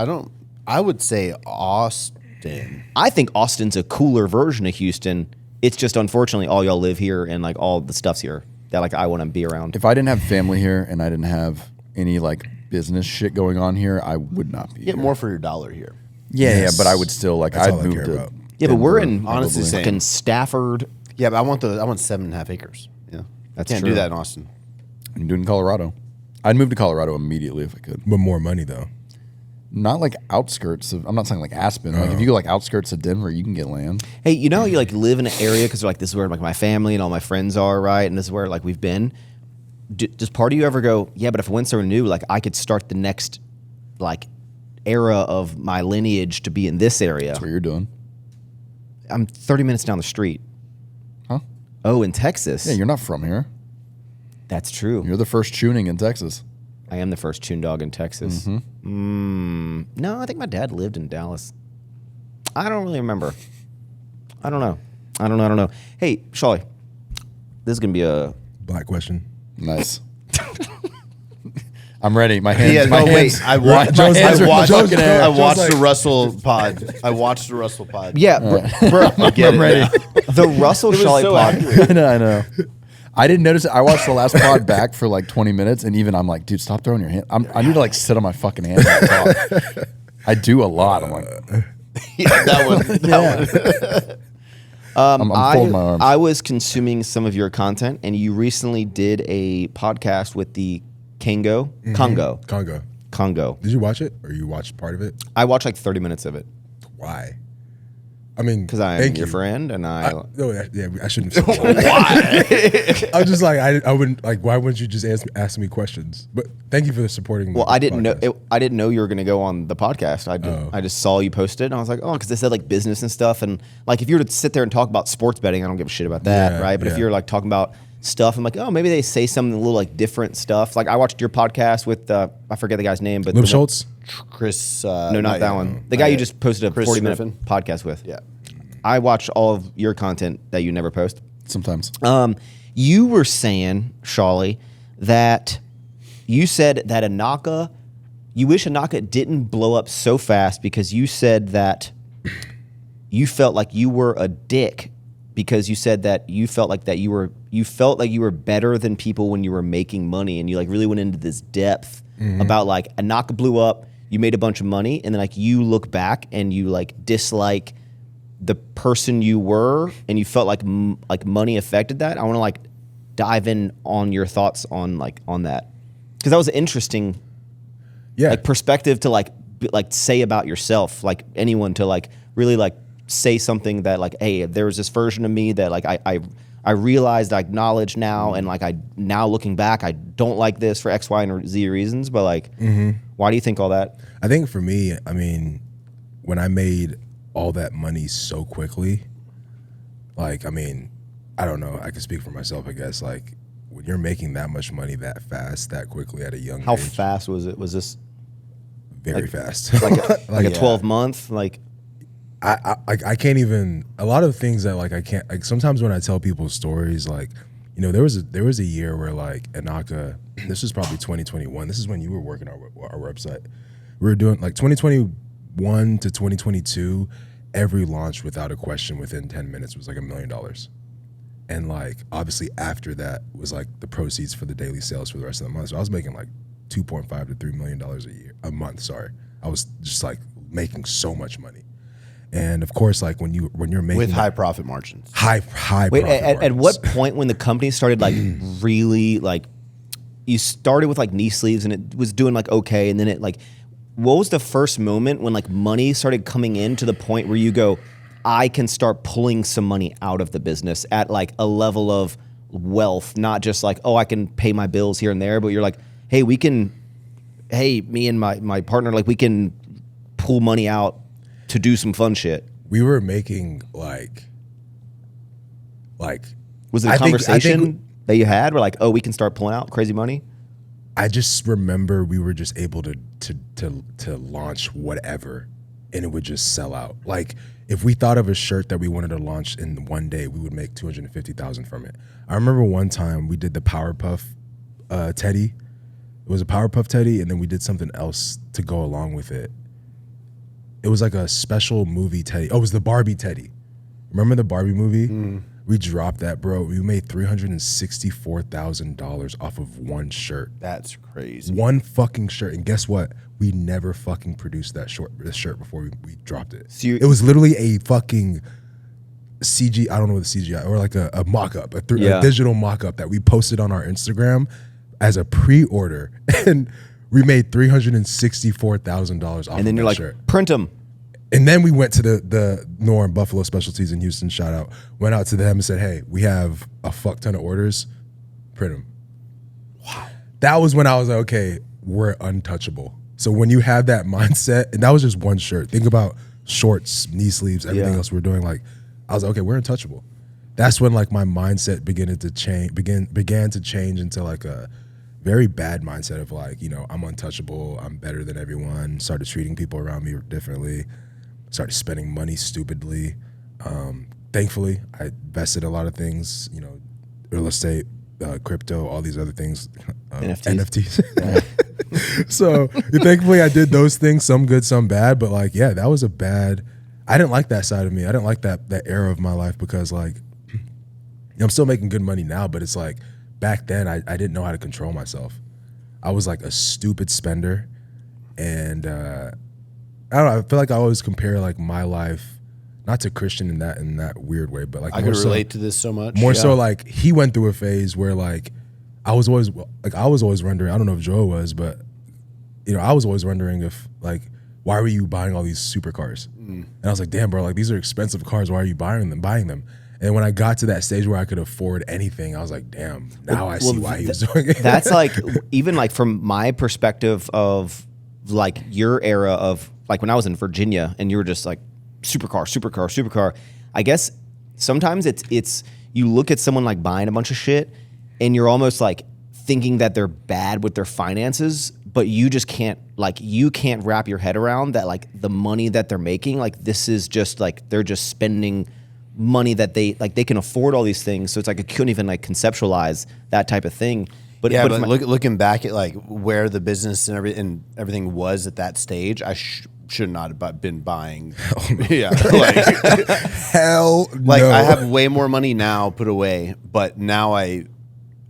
I would say Austin.
I think Austin's a cooler version of Houston. It's just unfortunately all y'all live here and like all the stuff's here that like I want to be around.
If I didn't have family here and I didn't have any like business shit going on here, I would not be
Get
here.
more for your dollar here.
Yeah,
Yes.
but I would still like
That's
I'd
all I
move
care
to.
about.
Yeah, but we're
Denver,
in
Honestly, same.
fucking Stafford.
Yeah, but I want 7.5 acres. Yeah,
That's
can't
true.
do that in Austin.
I'm doing Colorado. I'd move to Colorado immediately if I could.
But more money though.
Not like outskirts of. I'm not saying like Aspen. Like if you go like outskirts of Denver, you can get land.
Hey, you know, you like live in an area because like this is where like my family and all my friends are, right? And this is where like we've been. Does part of you ever go, yeah, but if I went somewhere new, like I could start the next like era of my lineage to be in this area?
That's what you're doing.
I'm 30 minutes down the street.
Huh?
Oh, in Texas.
Yeah, you're not from here.
That's true.
You're the first tuning in Texas.
I am the first tune dog in Texas. No, I think my dad lived in Dallas. I don't really remember. I don't know. Hey, Sholly, this is going to be a...
Black question.
Nice. I'm ready. My hands.
Yeah,
my
no,
hands.
wait. I watched
like-
the Russell pod. I watched the Russell pod.
Yeah, bro,
I'm ready.
the Russell Sholly
so
pod.
I know. I didn't notice it. I watched the last pod back for like 20 minutes, and even I'm like, dude, stop throwing your hand. I need to like sit on my fucking hands and talk. I do a lot. I'm like,
Yeah, that one.
I'm folding my arms.
I was consuming some of your content, and you recently did a podcast with the Congo.
Congo. Did you watch it, or you watched part of it?
I watched like 30 minutes of it
Why? I mean,
because I am
thank
your
you.
friend, and I
I shouldn't have said that. I was just like, I wouldn't like. Why wouldn't you just ask me questions? But thank you for supporting.
Well,
the
I didn't know.
podcast.
I didn't know you were going to go on the podcast. I just saw you post it, and I was like, oh, because they said like business and stuff, and like if you were to sit there and talk about sports betting, I don't give a shit about that,
Yeah,
right? But if
yeah.
you're like talking about stuff, I'm like, oh, maybe they say something a little like different stuff. Like I watched your podcast with I forget the guy's name, but
Lib
the one-
Schultz.
Chris.
No, not that one. The guy you just posted a
Chris
40-minute
Griffin?
podcast with.
Yeah.
I watch all of your content that you never post.
sometimes.
You were saying, Sholly, that you said that you wish Anaka didn't blow up so fast because you said that you felt like you were a dick because you said that you felt like you were better than people when you were making money, and you like really went into this depth about like Anaka blew up, you made a bunch of money, and then like you look back and you like dislike the person you were, and you felt like like money affected that. I want to like dive in on your thoughts on that, because that was an interesting like perspective to like say about yourself, like anyone to like really like say something that like, hey, there was this version of me that like I realized, I acknowledge now, and like I now looking back, I don't like this for X, Y, and Z reasons, but like why do you think all that?
I think for me, I mean, when I made all that money so quickly, like, I mean, I don't know, I can speak for myself, I guess. Like, when you're making that much money that fast, that quickly at a young
How
age.
fast was it? Was this
Very fast.
like a 12-month? Like
I can't even, a lot of things that like I can't, like sometimes when I tell people stories, like, you know, there was a year where like Anaka, this was probably 2021, this is when you were working our website. We were doing like 2021 to 2022, every launch without a question within 10 minutes was like $1 million. And like, obviously after that was like the proceeds for the daily sales for the rest of the month. So I was making like $2.5 to $3 million a month. Sorry. I was just like making so much money. And of course, like when you're making
With high profit margins.
high
wait,
profit
at
margins.
what point when the company started like really like, you started with like knee sleeves and it was doing like okay, and then it like, what was the first moment when like money started coming in to the point where you go, I can start pulling some money out of the business at like a level of wealth, not just like, oh, I can pay my bills here and there, but you're like, hey, me and my partner, like we can pull money out to do some fun shit.
We were making like
Was it a
I think-
conversation that you had where like, oh, we can start pulling out crazy money?
I just remember we were just able to launch whatever, and it would just sell out. Like if we thought of a shirt that we wanted to launch in one day, we would make $250,000 from it. I remember one time we did the Powerpuff teddy. It was a Powerpuff teddy, and then we did something else to go along with it. It was like a special movie teddy. Oh, it was the Barbie teddy. Remember the Barbie movie? We dropped that, bro. We made $364,000 off of one shirt.
That's crazy.
One fucking shirt. And guess what? We never fucking produced that shirt before we dropped it.
So
it was literally a fucking CG, I don't know what the CGI, or like a mock-up, a digital mock-up that we posted on our Instagram as a pre-order. And we made $364,000 off
And then
of
you're
that
like,
shirt.
print them.
And then we went to the Norm Buffalo Specialties in Houston, shout out. Went out to them and said, hey, we have a fuck ton of orders, print them. Wow. That was when I was like, okay, we're untouchable. So when you have that mindset, and that was just one shirt. Think about shorts, knee sleeves, everything else we're doing. Like, I was like, okay, we're untouchable. That's when like my mindset began to change into like a very bad mindset of like, you know, I'm untouchable, I'm better than everyone. Started treating people around me differently. Started spending money stupidly. Thankfully, I invested in a lot of things, you know, real estate, crypto, all these other things, NFTs. So thankfully I did those things, some good, some bad, but like, yeah, that was I didn't like that side of me. I didn't like that era of my life because like, I'm still making good money now, but it's like back then I didn't know how to control myself. I was like a stupid spender. And I don't know, I feel like I always compare like my life, not to Christian in that weird way, but like
I could relate to this so much.
More so like he went through a phase where like I was always wondering, I don't know if Joe was, but you know, I was always wondering if like, why were you buying all these supercars? And I was like, damn, bro, like these are expensive cars. Why are you buying them? And when I got to that stage where I could afford anything, I was like, damn, now I see why he was doing it.
That's like, even like from my perspective of like your era of like when I was in Virginia and you were just like supercar. I guess sometimes it's you look at someone like buying a bunch of shit and you're almost like thinking that they're bad with their finances, but you just can't wrap your head around that like the money that they're making, like this is just like they're just spending money that they can afford all these things. So it's like I couldn't even like conceptualize that type of thing. But
yeah, but looking back at like where the business and everything was at that stage, I should not have been buying. Yeah, like
hell no.
Like I have way more money now put away, but now I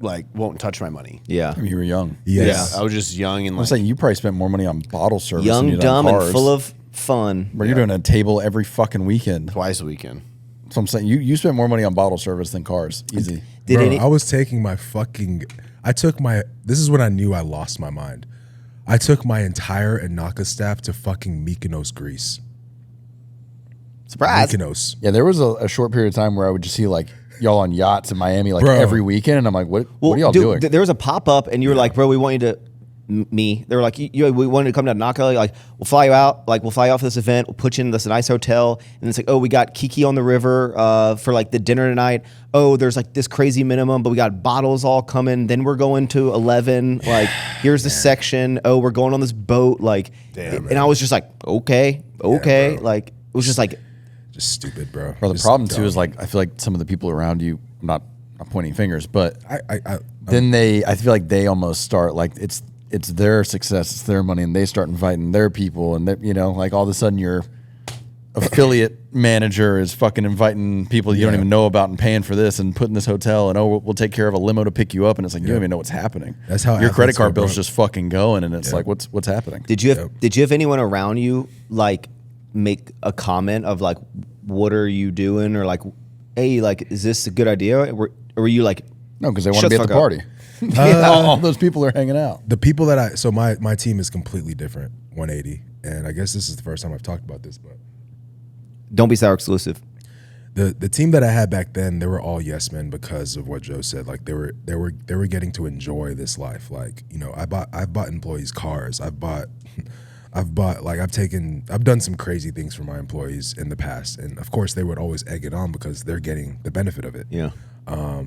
like won't touch my money.
Yeah,
I mean, you were young.
Yes.
Yeah, I was just young and
I'm saying you probably spent more money on bottle service.
young,
than you did
dumb,
on
and
cars.
full of fun.
Bro, you're doing a table every fucking weekend.
twice a weekend.
So I'm saying you spent more money on bottle service than cars. Easy.
I was taking this is when I knew I lost my mind. I took my entire Anaka staff to fucking Mykonos, Greece.
Surprise.
Mykonos.
Yeah, there was a short period of time where I would just see like y'all on yachts in Miami like
Bro.
every weekend, and I'm like, what are y'all doing?
There was a pop up, and you were like, "Bro, we want you to." They were like, we wanted to come to Naka. Like, we'll fly you out. Like, we'll fly you out for this event. We'll put you in this nice hotel. And it's like, oh, we got Kiki on the river for like the dinner tonight. Oh, there's like this crazy minimum, but we got bottles all coming. Then we're going to 11. Like, here's the section. Oh, we're going on this boat. Like, and I was just like, okay. Like, it was just like,
just stupid, bro.
Bro, the
Just
problem
dumb.
too is like I feel like some of the people around you, I'm not pointing fingers, but
I
feel like they almost start like it's their success, it's their money, and they start inviting their people, and you know, like all of a sudden your affiliate manager is fucking inviting people you don't even know about and paying for this and putting this hotel, and we'll take care of a limo to pick you up, and it's like you don't even know what's happening.
That's how
your credit
athletes
card
go
bill's
broke.
just fucking going, and it's like what's happening?
did you have anyone around you like make a comment of like, what are you doing? Or like, hey, like, is this a good idea? Or were you like,
No, because they want to
Shut
be
the
at the
fuck
party. All those people are hanging out.
The people that so my team is completely different, 180. And I guess this is the first time I've talked about this, but
don't be sour exclusive?
the team that I had back then, they were all yes men because of what Joe said. Like they were getting to enjoy this life. Like, you know, I've bought employees cars. I've done some crazy things for my employees in the past, and of course they would always egg it on because they're getting the benefit of it.
Yeah.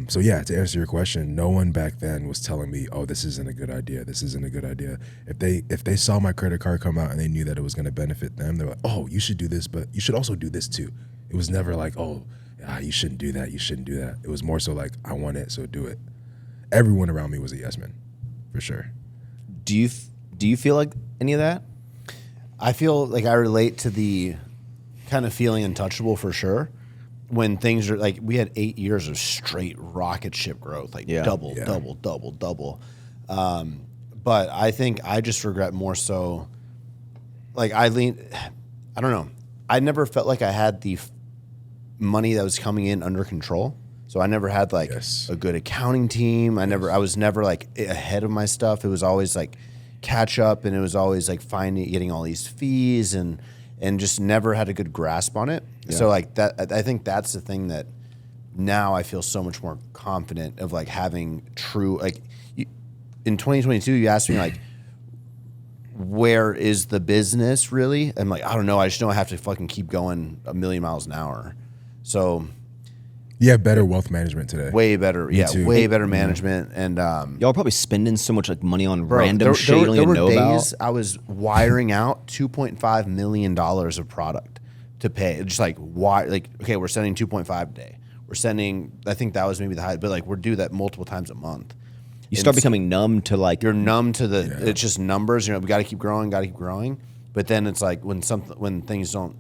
So yeah, to answer your question, no one back then was telling me, "Oh, this isn't a good idea. This isn't a good idea." If they saw my credit card come out and they knew that it was going to benefit them, they're like, "Oh, you should do this, but you should also do this too." It was never like, "Oh, you shouldn't do that. You shouldn't do that." It was more so like, "I want it, so do it." Everyone around me was a yes man, for sure.
Do you feel like any of that?
I feel like I relate to the kind of feeling untouchable for sure. When things are like, we had 8 years of straight rocket ship growth, like double. But I think I just regret more so, like I don't know. I never felt like I had the money that was coming in under control. So I never had like a good accounting team. I was never like ahead of my stuff. It was always like catch up, and it was always like getting all these fees and just never had a good grasp on it. Yeah. So like that, I think that's the thing that now I feel so much more confident of like having true, like in 2022, you asked me like, where is the business really? I'm like, I don't know. I just know I have to fucking keep going a million miles an hour. So
You have better wealth management today.
way better,
too.
way better management. And
Y'all are probably spending so much like money on
bro,
random shit you don't even know
days
about.
I was wiring out $2.5 million of product to pay. Just like why? Like okay, we're sending 2.5 a day. We're sending. I think that was maybe the high, but like we're do that multiple times a month.
You start becoming numb to like
You're numb to the. It's just numbers. We got to keep growing. Got to keep growing. But then it's like when things don't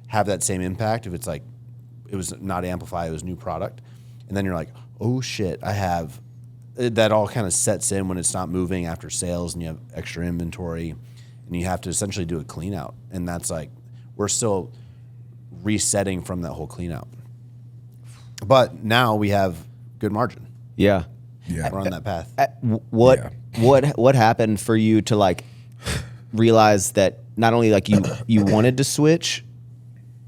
have that same impact. If it's like it was not amplified, it was new product, and then you're like, oh shit, I have. That all kind of sets in when it's not moving after sales, and you have extra inventory, and you have to essentially do a clean out, and that's like we're still resetting from that whole clean out. But now we have good margin.
yeah.
Yeah.
We're on that path.
What happened for you to like realize that not only like you wanted to switch,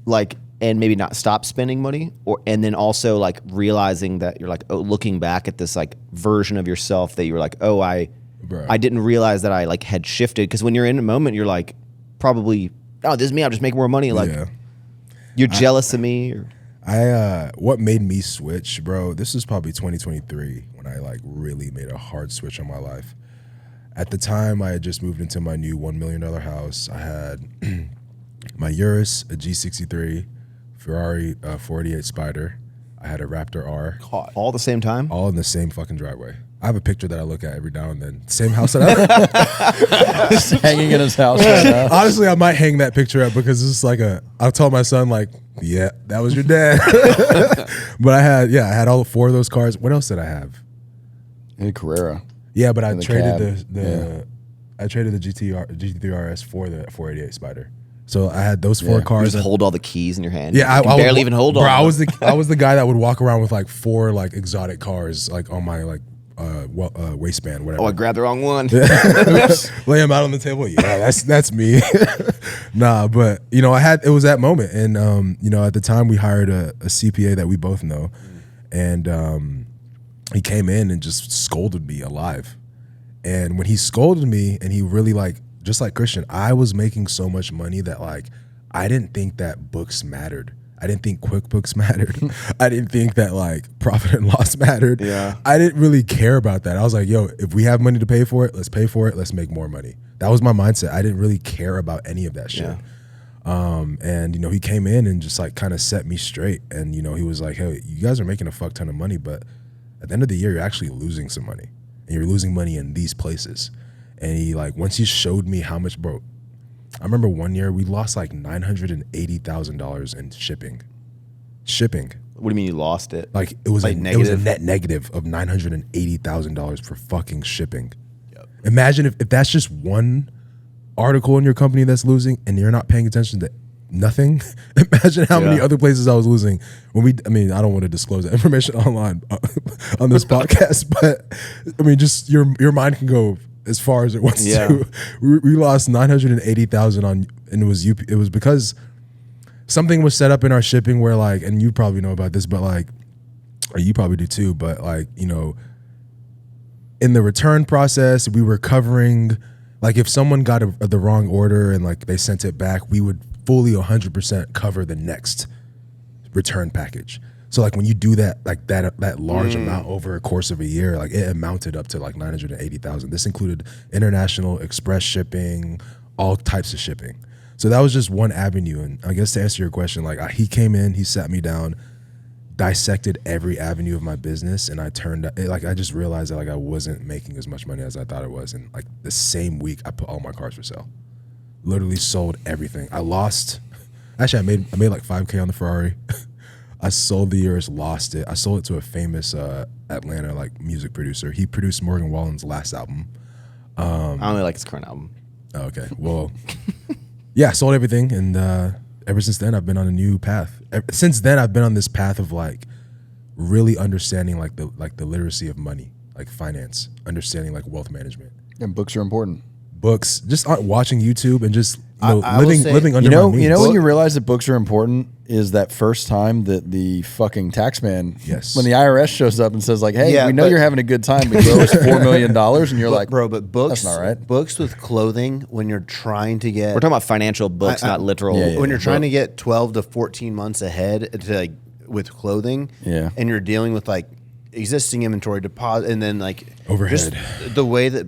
like and maybe not stop spending money, and then also like realizing that you're like looking back at this like version of yourself that you were like I didn't realize that I like had shifted, because when you're in a moment you're like probably this is me, I'll just make more money, like you're jealous of me.
What made me switch, bro, this is probably 2023 when I like really made a hard switch on my life. At the time, I had just moved into my new $1 million house. I had my Urus, a G63, Ferrari 488 Spider. I had a Raptor R.
All at the same time?
All in the same fucking driveway. I have a picture that I look at every now and then. Same house that I
Just hanging in his house right now.
Honestly, I might hang that picture up because it's like I'll tell my son like, yeah, that was your dad. But I had all 4 of those cars. What else did I have?
A Carrera.
Yeah, but I
the
traded
cab.
I traded the GT3 RS for the 488 Spider. So I had those 4 cars.
You just hold all the keys in your hand.
Yeah,
you can barely even hold
bro,
on.
I was the guy that would walk around with like 4 like exotic cars like on my like waistband, whatever.
Oh, I grabbed the wrong one.
Lay them out on the table. Yeah, that's me. Nah, but it was that moment, and at the time we hired a CPA that we both know, and he came in and just scolded me alive. And when he scolded me, and he really like, just like Christian, I was making so much money that like I didn't think that books mattered. I didn't think QuickBooks mattered. I didn't think that like profit and loss mattered.
Yeah.
I didn't really care about that. I was like, yo, if we have money to pay for it, let's pay for it. Let's make more money. That was my mindset. I didn't really care about any of that shit.
Yeah.
And he came in and just like kind of set me straight. And he was like, hey, you guys are making a fuck ton of money, but at the end of the year, you're actually losing some money, and you're losing money in these places. And he like, once he showed me how much, bro, I remember one year we lost like $980,000 in shipping.
What do you mean you lost it?
Like it was
Like
it was a
negative?
net negative of $980,000 for fucking shipping.
Yep.
Imagine if that's just one article in your company that's losing and you're not paying attention to nothing. Imagine how many other places I was losing when I don't want to disclose that information online on this podcast, but just your mind can go as far as it wants to. We lost $980,000 on, and it was because something was set up in our shipping where like, and you probably know about this, but like, or you probably do too, but like, in the return process, we were covering, like if someone got the wrong order and like they sent it back, we would fully 100% cover the next return package. So like when you do that, like that large amount over a course of a year, like it amounted up to like $980,000. This included international, express shipping, all types of shipping. So that was just one avenue. And I guess to answer your question, like he came in, he sat me down, dissected every avenue of my business, and I just realized that like I wasn't making as much money as I thought it was. And like the same week, I put all my cars for sale. Literally sold everything. I made like $5K on the Ferrari. I sold the Urus, lost it. I sold it to a famous Atlanta like music producer. He produced Morgan Wallen's last album.
I only like his current album.
Okay, well, yeah, I sold everything, and ever since then I've been on a new path. Since then I've been on this path of like really understanding like the literacy of money, like finance, understanding like wealth management.
And books are important.
Books, just watching YouTube and just
I will say-
living under my means.
You know when you realize that books are important is that first time that the fucking tax man,
Yes.
when the IRS shows up and says like, "Hey,
Yeah,
we know
but-
you're having a good time, but you owe us $4 million," and you're like,
but books,
that's not right.
Books with clothing, when you're trying to get,
We're talking about financial books, not literal.
when you're trying to get 12 to 14 months ahead to like with clothing,
Yeah.
and you're dealing with like existing inventory deposit, and then like
Overhead.
just the way that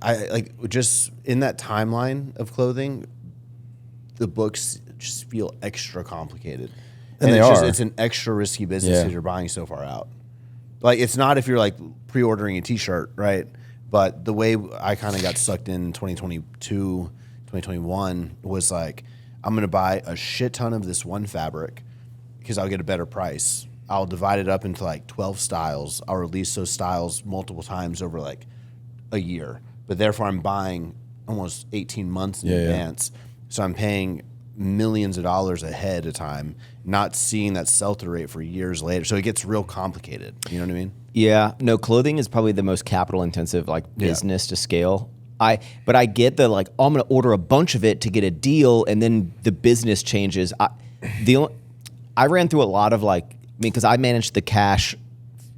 I like just in that timeline of clothing, the books just feel extra complicated.
And they
it's
are.
It's an extra risky business
Yeah.
because you're buying so far out. Like it's not if you're like pre-ordering a T-shirt, right? But the way I kind of got sucked in 2022, 2021 was like, I'm going to buy a shit ton of this one fabric because I'll get a better price. I'll divide it up into like 12 styles. I'll release those styles multiple times over like a year. But therefore I'm buying almost 18 months in advance. So I'm paying millions of dollars ahead of time, not seeing that sell-through rate for years later. So it gets real complicated. You know what I mean?
Yeah, no, clothing is probably the most capital intensive like business to scale. But I get the like, oh, I'm going to order a bunch of it to get a deal, and then the business changes. I ran through a lot of like, I mean, because I managed the cash,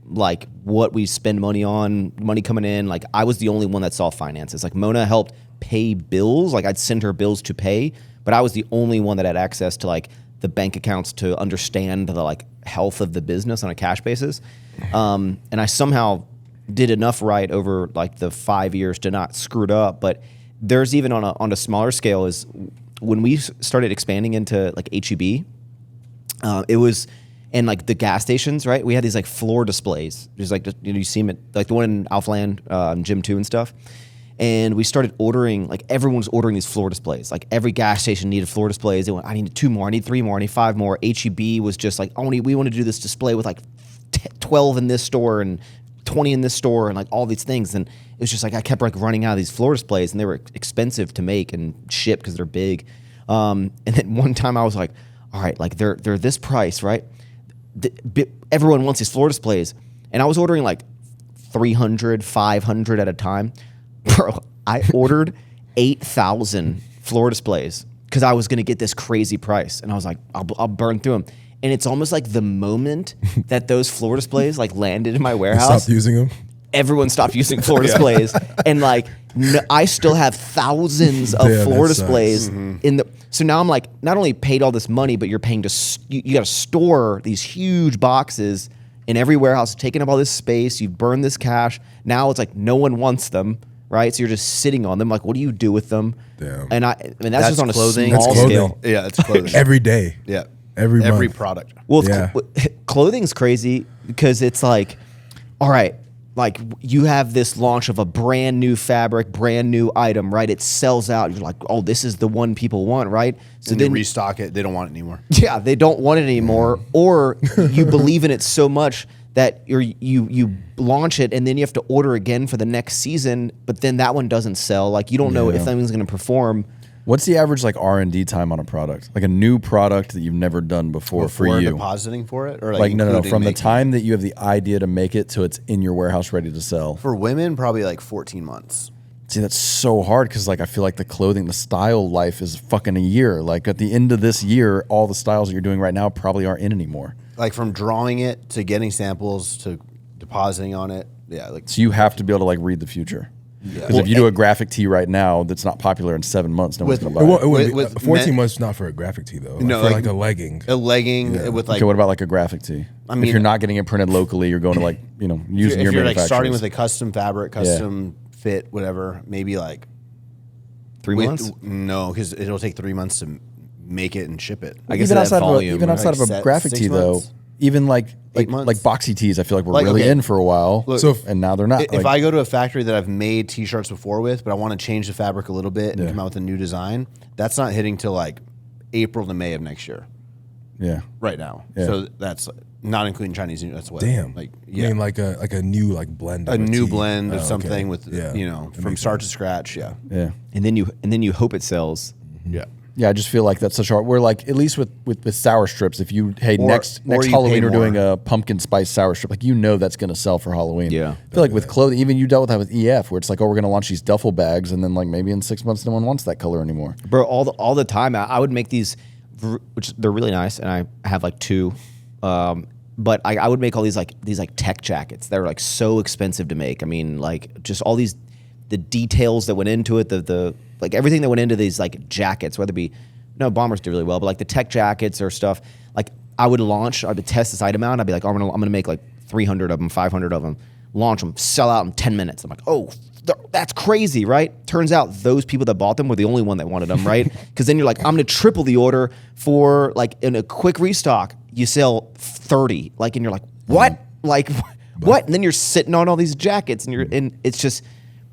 like what we spend money on, money coming in. Like I was the only one that saw finances. Like Mona helped pay bills. Like I'd send her bills to pay, but I was the only one that had access to like the bank accounts to understand the like health of the business on a cash basis. And I somehow did enough right over like the 5 years to not screw it up. But there's even on a smaller scale is when we started expanding into like HEB, it was, and like the gas stations, right? We had these like floor displays. There's like, you see them at like the one in Alphaland, Gym 2 and stuff. And we started ordering, like everyone was ordering these floor displays. Like every gas station needed floor displays. They went, I need 2 more, I need 3 more, I need 5 more. HEB was just like, we want to do this display with like 12 in this store and 20 in this store and like all these things. And it was just like, I kept like running out of these floor displays, and they were expensive to make and ship because they're big. And then one time I was like, all right, like they're this price, right? Everyone wants these floor displays. And I was ordering like 300, 500 at a time. Bro, I ordered 8,000 floor displays because I was going to get this crazy price. And I was like, I'll burn through them. And it's almost like the moment that those floor displays like landed in my warehouse,
Stop using them.
everyone stopped using floor displays. And like, I still have thousands of
Damn,
floor
that sucks.
displays in the. So now I'm like, not only paid all this money, but you're paying to, you got to store these huge boxes in every warehouse, taking up all this space. You've burned this cash. Now it's like no one wants them. Right, so you're just sitting on them. Like, what do you do with them?
Damn.
And I mean, that's just on
clothing.
a small
That's
scale.
clothing.
Yeah, it's clothing.
Every day.
Yeah.
Every
Every
month.
product.
Well,
Yeah.
Clothing's crazy because it's like, all right, like you have this launch of a brand new fabric, brand new item, right? It sells out. You're like, oh, this is the one people want, right? So
And
then
they restock it. They don't want it anymore.
yeah, they don't want it anymore, or you believe in it so much that you launch it and then you have to order again for the next season, but then that one doesn't sell. Like you don't know if that one's going to perform.
What's the average like R&D time on a product? Like a new product that you've never done before for you?
Depositing for it, or
Like no,
including
from the
making
time that you have the idea to make it to it's in your warehouse ready to sell.
it? For women, probably like 14 months.
See, that's so hard because like I feel like the clothing, the style life is fucking a year. Like at the end of this year, all the styles that you're doing right now probably aren't in anymore.
Like from drawing it to getting samples to depositing on it. Yeah, like
So you have to be able to like read the future. Because
Well,
if you do a graphic tee right now that's not popular in 7 months, no one's
With-
gonna buy it.
It would
With
be, 14
men-
months not for a graphic tee though.
No,
for
like-
like a legging.
a legging with like.
Okay, what about like a graphic tee?
I mean-
if you're not getting it printed locally, you're going to like using
if
your
you're like starting
manufacturers.
with a custom fabric, custom fit, whatever, maybe like
3 months?
No, because it'll take 3 months to make it and ship it.
I guess
even
that
outside
volume,
of a, even
right?
outside of a
Like
graphic
6
tee though,
months?
even like
8 months?
like boxy tees, I feel like we're
Like,
really
okay.
in for a while.
Look,
So if-
and now they're not.
If I go to a factory that I've made T-shirts before with, but I want to change the fabric a little bit and come out with a new design, that's not hitting till like April to May of next year.
yeah,
Right now,
Yeah.
so that's not including Chinese New. That's what.
Damn.
Like
I mean like a new like blend.
a
of
new
tee.
blend of
Oh, okay.
something with
Yeah. That
from
makes
start
sense.
to scratch. Yeah,
yeah.
And then you hope it sells.
yeah.
Yeah, I just feel like that's such a we're like at least with sour strips. If you next
or you
Halloween
pay
we're doing
more.
a pumpkin spice sour strip, like that's going to sell for Halloween.
Yeah.
I feel like with clothing, even you dealt with that with EF, where it's like, oh, we're going to launch these duffel bags, and then like maybe in 6 months no one wants that color anymore.
Bro, all the time I would make these, which they're really nice, and I have like 2. But I would make all these tech jackets that are like so expensive to make. I mean, like just all the details that went into it, the like everything that went into these like jackets, whether it be bombers do really well, but like the tech jackets or stuff. Like I would test this item out. I'd be like, oh, I'm gonna make like 300 of them, 500 of them, launch them, sell out in 10 minutes. I'm like, oh, that's crazy, right? Turns out those people that bought them were the only one that wanted them, right? Because then you're like, I'm gonna triple the order for like in a quick restock. You sell 30, like, and you're like, what? Like, what? And then you're sitting on all these jackets, and it's just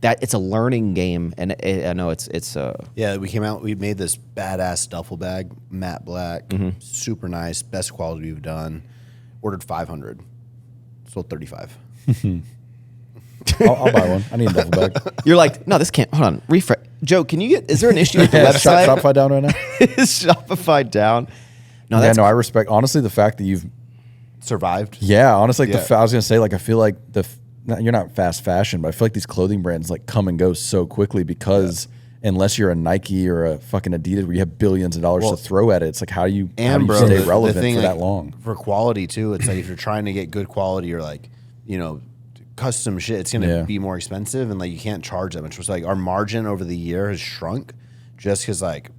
that it's a learning game. And I know it's
Yeah, we made this badass duffel bag, matte black, super nice, best quality we've done. Ordered 500, sold 35.
I'll buy one. I need a duffel bag.
You're like, no, this can't. Hold on, refresh. Joe, is there an issue with the
Yeah,
website?
Shopify down right now.
Is Shopify down? No,
Yeah, no, I respect honestly the fact that you've
Survived.
honestly
Yeah.
I was gonna say, like, I feel like you're not fast fashion, but I feel like these clothing brands like come and go so quickly because unless you're a Nike or a fucking Adidas where you have billions of dollars to throw at it, it's like how do you stay relevant for that long?
For quality too, it's like if you're trying to get good quality or like, custom shit, it's gonna be more expensive and like you can't charge that much. It's like our margin over the year has shrunk just because like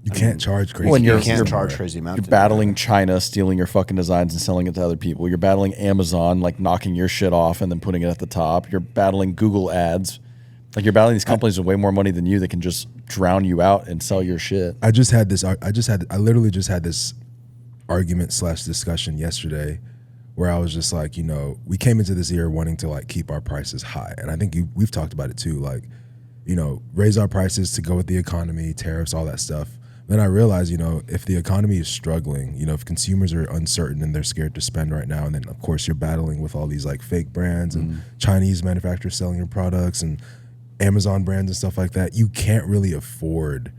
You can't charge crazy.
When
you
you're-
can't charge crazy amounts.
You're battling China stealing your fucking designs and selling it to other people. You're battling Amazon like knocking your shit off and then putting it at the top. You're battling Google ads. Like you're battling these companies with way more money than you that can just drown you out and sell your shit.
I literally just had this argument / discussion yesterday where I was just like, we came into this year wanting to like keep our prices high. And I think we've talked about it too. Like, raise our prices to go with the economy, tariffs, all that stuff. Then I realized, if the economy is struggling, if consumers are uncertain and they're scared to spend right now, and then of course you're battling with all these like fake brands and Chinese manufacturers selling your products and Amazon brands and stuff like that, you can't really afford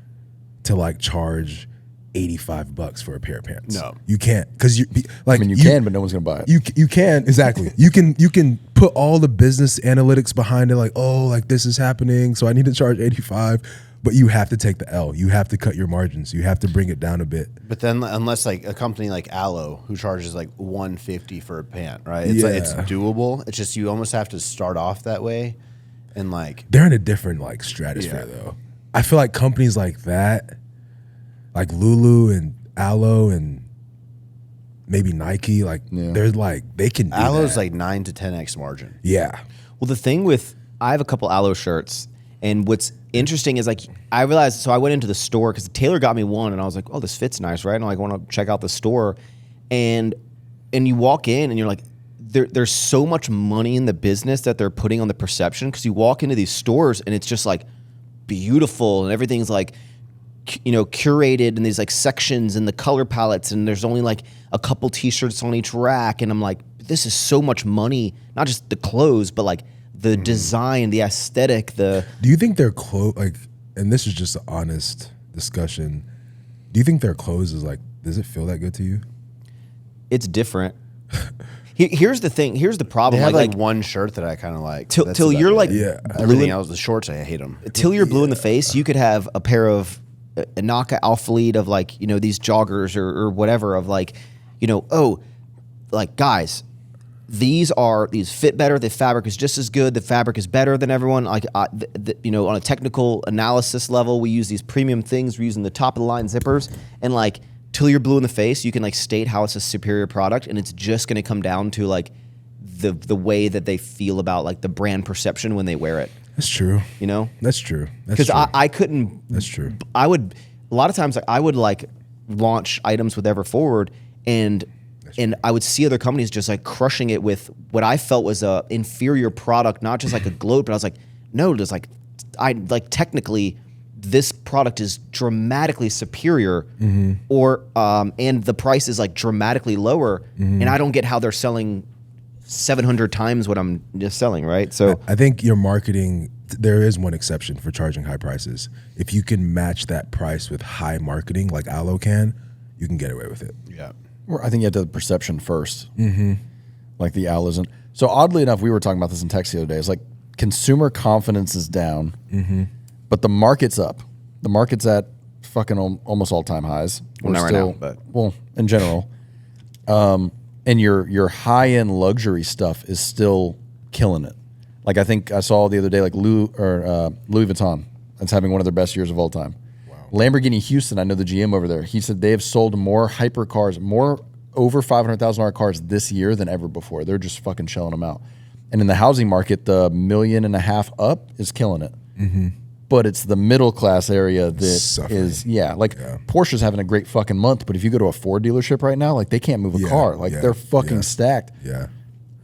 to like charge $85 for a pair of pants.
No,
you can't, because you
can, but no one's gonna buy it.
You can exactly. You can put all the business analytics behind it, like, oh, like this is happening, so I need to charge 85. But you have to take the L. You have to cut your margins. You have to bring it down a bit.
But then, unless like a company like Aloe, who charges like $150 for a pant, right? It's like it's doable. It's just you almost have to start off that way, and like
they're in a different like stratosphere though. I feel like companies like that, like Lulu and Aloe and maybe Nike, like they're like they can. Do
Aloe's
that.
like 9 to 10x margin.
Yeah.
Well, the thing with I have a couple Aloe shirts. And what's interesting is like I realized, so I went into the store because the tailor got me one, and I was like, oh, this fits nice, right? And I want to check out the store, and you walk in and you're like, there's so much money in the business that they're putting on the perception, because you walk into these stores and it's just like beautiful and everything's like curated in these like sections and the color palettes, and there's only like a couple t-shirts on each rack, and I'm like, this is so much money, not just the clothes, but like the design, the aesthetic,
Do you think their clothes, like, and this is just an honest discussion, do you think their clothes is like, does it feel that good to you?
It's different. Here's the thing. Here's the problem.
They have like one shirt that I kind of like.
Till you're like
everything else. The shorts, I hate them.
Till you're blue in the face, you could have a pair of a Naka Alpha Lead of like these joggers or whatever of like like guys. These fit better. The fabric is just as good. The fabric is better than everyone. Like, on a technical analysis level, we use these premium things. We're using the top of the line zippers, and like, till you're blue in the face, you can like state how it's a superior product, and it's just going to come down to like the way that they feel about like the brand perception when they wear it.
That's true.
That's
true.
Because I couldn't.
That's true.
I would a lot of times like I would like launch items with Ever Forward, and I would see other companies just like crushing it with what I felt was a inferior product, not just like a gloat, but I was like, no, just like technically this product is dramatically superior, or and the price is like dramatically lower, and I don't get how they're selling 700 times what I'm just selling, right? So
I think your marketing there is one exception for charging high prices. If you can match that price with high marketing, like Aloe can, you can get away with it.
Yeah.
Or I think you have to have the perception first. Like the owl isn't. So oddly enough, we were talking about this in text the other day. It's like consumer confidence is down, but the market's up. The market's at fucking almost all-time highs.
Well, not right now, but
well, in general. And your high-end luxury stuff is still killing it. Like I think I saw the other day, like Louis Vuitton, that's having one of their best years of all time. Wow. Lamborghini Houston, I know the GM over there. He said they have sold more hypercars, more over $500,000 cars this year than ever before. They're just fucking shelling them out. And in the housing market, the $1.5 million up is killing it. But it's the middle class area that Porsche's having a great fucking month. But if you go to a Ford dealership right now, like they can't move a car. Like they're fucking stacked.
Yeah.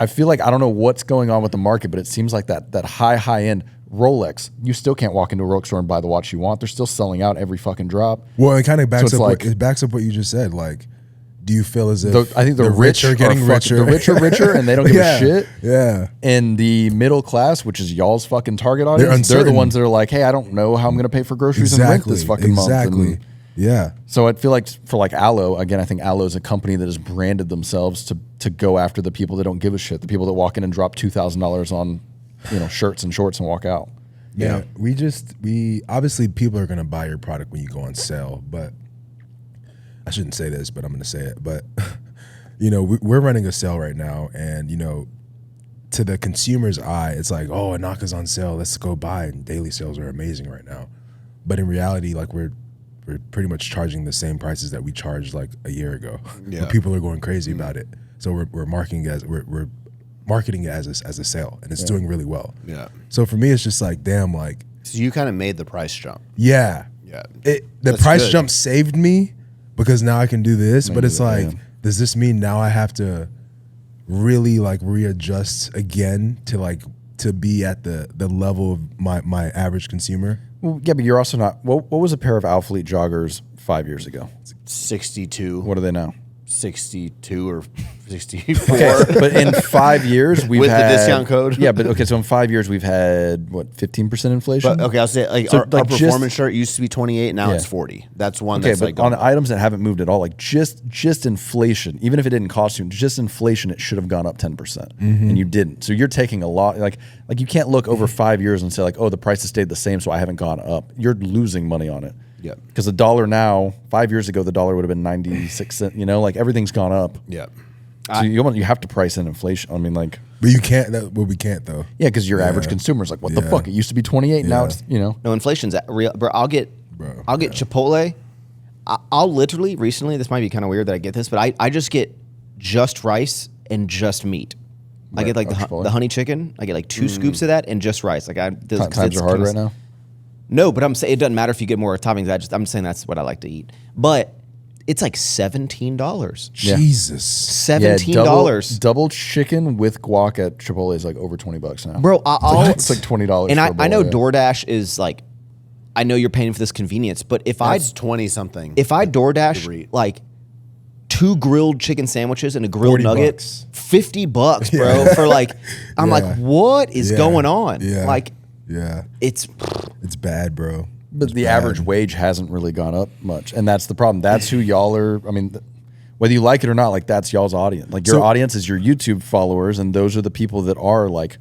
I feel like I don't know what's going on with the market, but it seems like that high end Rolex, you still can't walk into a Rolex store and buy the watch you want. They're still selling out every fucking drop.
Well, it kind of backs up. It backs up what you just said. Like, do you feel as if
I think the rich
are getting richer?
The rich are richer, and they don't give a shit.
Yeah.
And the middle class, which is y'all's fucking target audience, they're the ones that are like, hey, I don't know how I'm going to pay for groceries and rent this fucking month.
Exactly. Yeah.
So I feel like for like Aloe, again, I think Aloe is a company that has branded themselves to go after the people that don't give a shit, the people that walk in and drop $2,000 on, shirts and shorts and walk out.
Yeah. We obviously people are going to buy your product when you go on sale, but I shouldn't say this, but I'm going to say it. But we're running a sale right now, and to the consumer's eye, it's like, oh, Anaka's on sale, let's go buy. And daily sales are amazing right now, but in reality, like we're pretty much charging the same prices that we charged like a year ago. Yeah. But people are going crazy about it, so we're marketing it as a sale, and it's doing really well. Yeah. So for me, it's just like, damn, like.
So you kind of made the price jump.
Yeah.
Yeah.
The price jump saved me because now I can do this, but it's like, does this mean now I have to really like readjust again to be at the level of my average consumer?
Well, yeah, but you're also not. What was a pair of Alphalete joggers 5 years ago?
62.
What are they now?
62 or 64.
Okay, but in 5 years we've
with
had
the discount code.
Yeah, but okay, so in 5 years we've had what 15% inflation.
But okay, I'll say like our performance shirt used to be 28, now it's 40. That's one.
Okay,
that's
but
like
on items that haven't moved at all, like just inflation, even if it didn't cost you, just inflation, it should have gone up 10%, and you didn't. So you're taking a lot. Like you can't look over 5 years and say like, oh, the price has stayed the same, so I haven't gone up. You're losing money on it.
Yeah.
Because the dollar now, 5 years ago, the dollar would have been 96 cents. Like everything's gone up.
Yeah.
So you have to price in inflation. I mean, like.
But you can't. Well, we can't though.
Yeah, because your average consumer is like, what the fuck? It used to be 28. Now it's
No, inflation's real, bro. I'll get Chipotle. I'll literally recently. This might be kind of weird that I get this, but I just get just rice and just meat. I get like the honey chicken. I get like 2 scoops of that and just rice. Like
times are hard right now.
No, but I'm saying it doesn't matter if you get more toppings. I'm saying that's what I like to eat. But it's like $17.
Jesus,
$17.
Double chicken with guac at Chipotle is like over $20 now,
bro.
It's like $20.
And I know DoorDash is like, I know you're paying for this convenience, but if
that's 20 something.
If I DoorDash like 2 grilled chicken sandwiches and a grilled nugget, $50, bro. For like, I'm like, what is going on?
Yeah.
Like.
Yeah,
it's
bad, bro.
But the average wage hasn't really gone up much, and that's the problem. That's who y'all are. I mean, whether you like it or not, like that's y'all's audience. Like your audience is your YouTube followers, and those are the people that are like,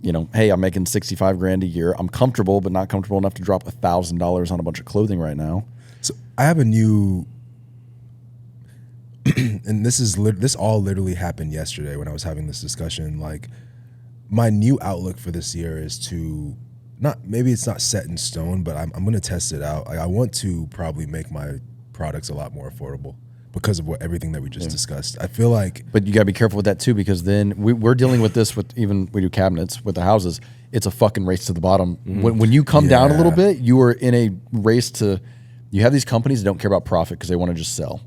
hey, I'm making $65,000 a year. I'm comfortable, but not comfortable enough to drop $1,000 on a bunch of clothing right now.
So I have a new, and this all literally happened yesterday when I was having this discussion. Like, my new outlook for this year is to. Maybe it's not set in stone, but I'm going to test it out. I want to probably make my products a lot more affordable because of everything that we just discussed. I feel like,
but you got to be careful with that too, because then we're dealing with this with we do cabinets with the houses. It's a fucking race to the bottom. When you come down a little bit, you are in a race to. You have these companies that don't care about profit because they want to just sell.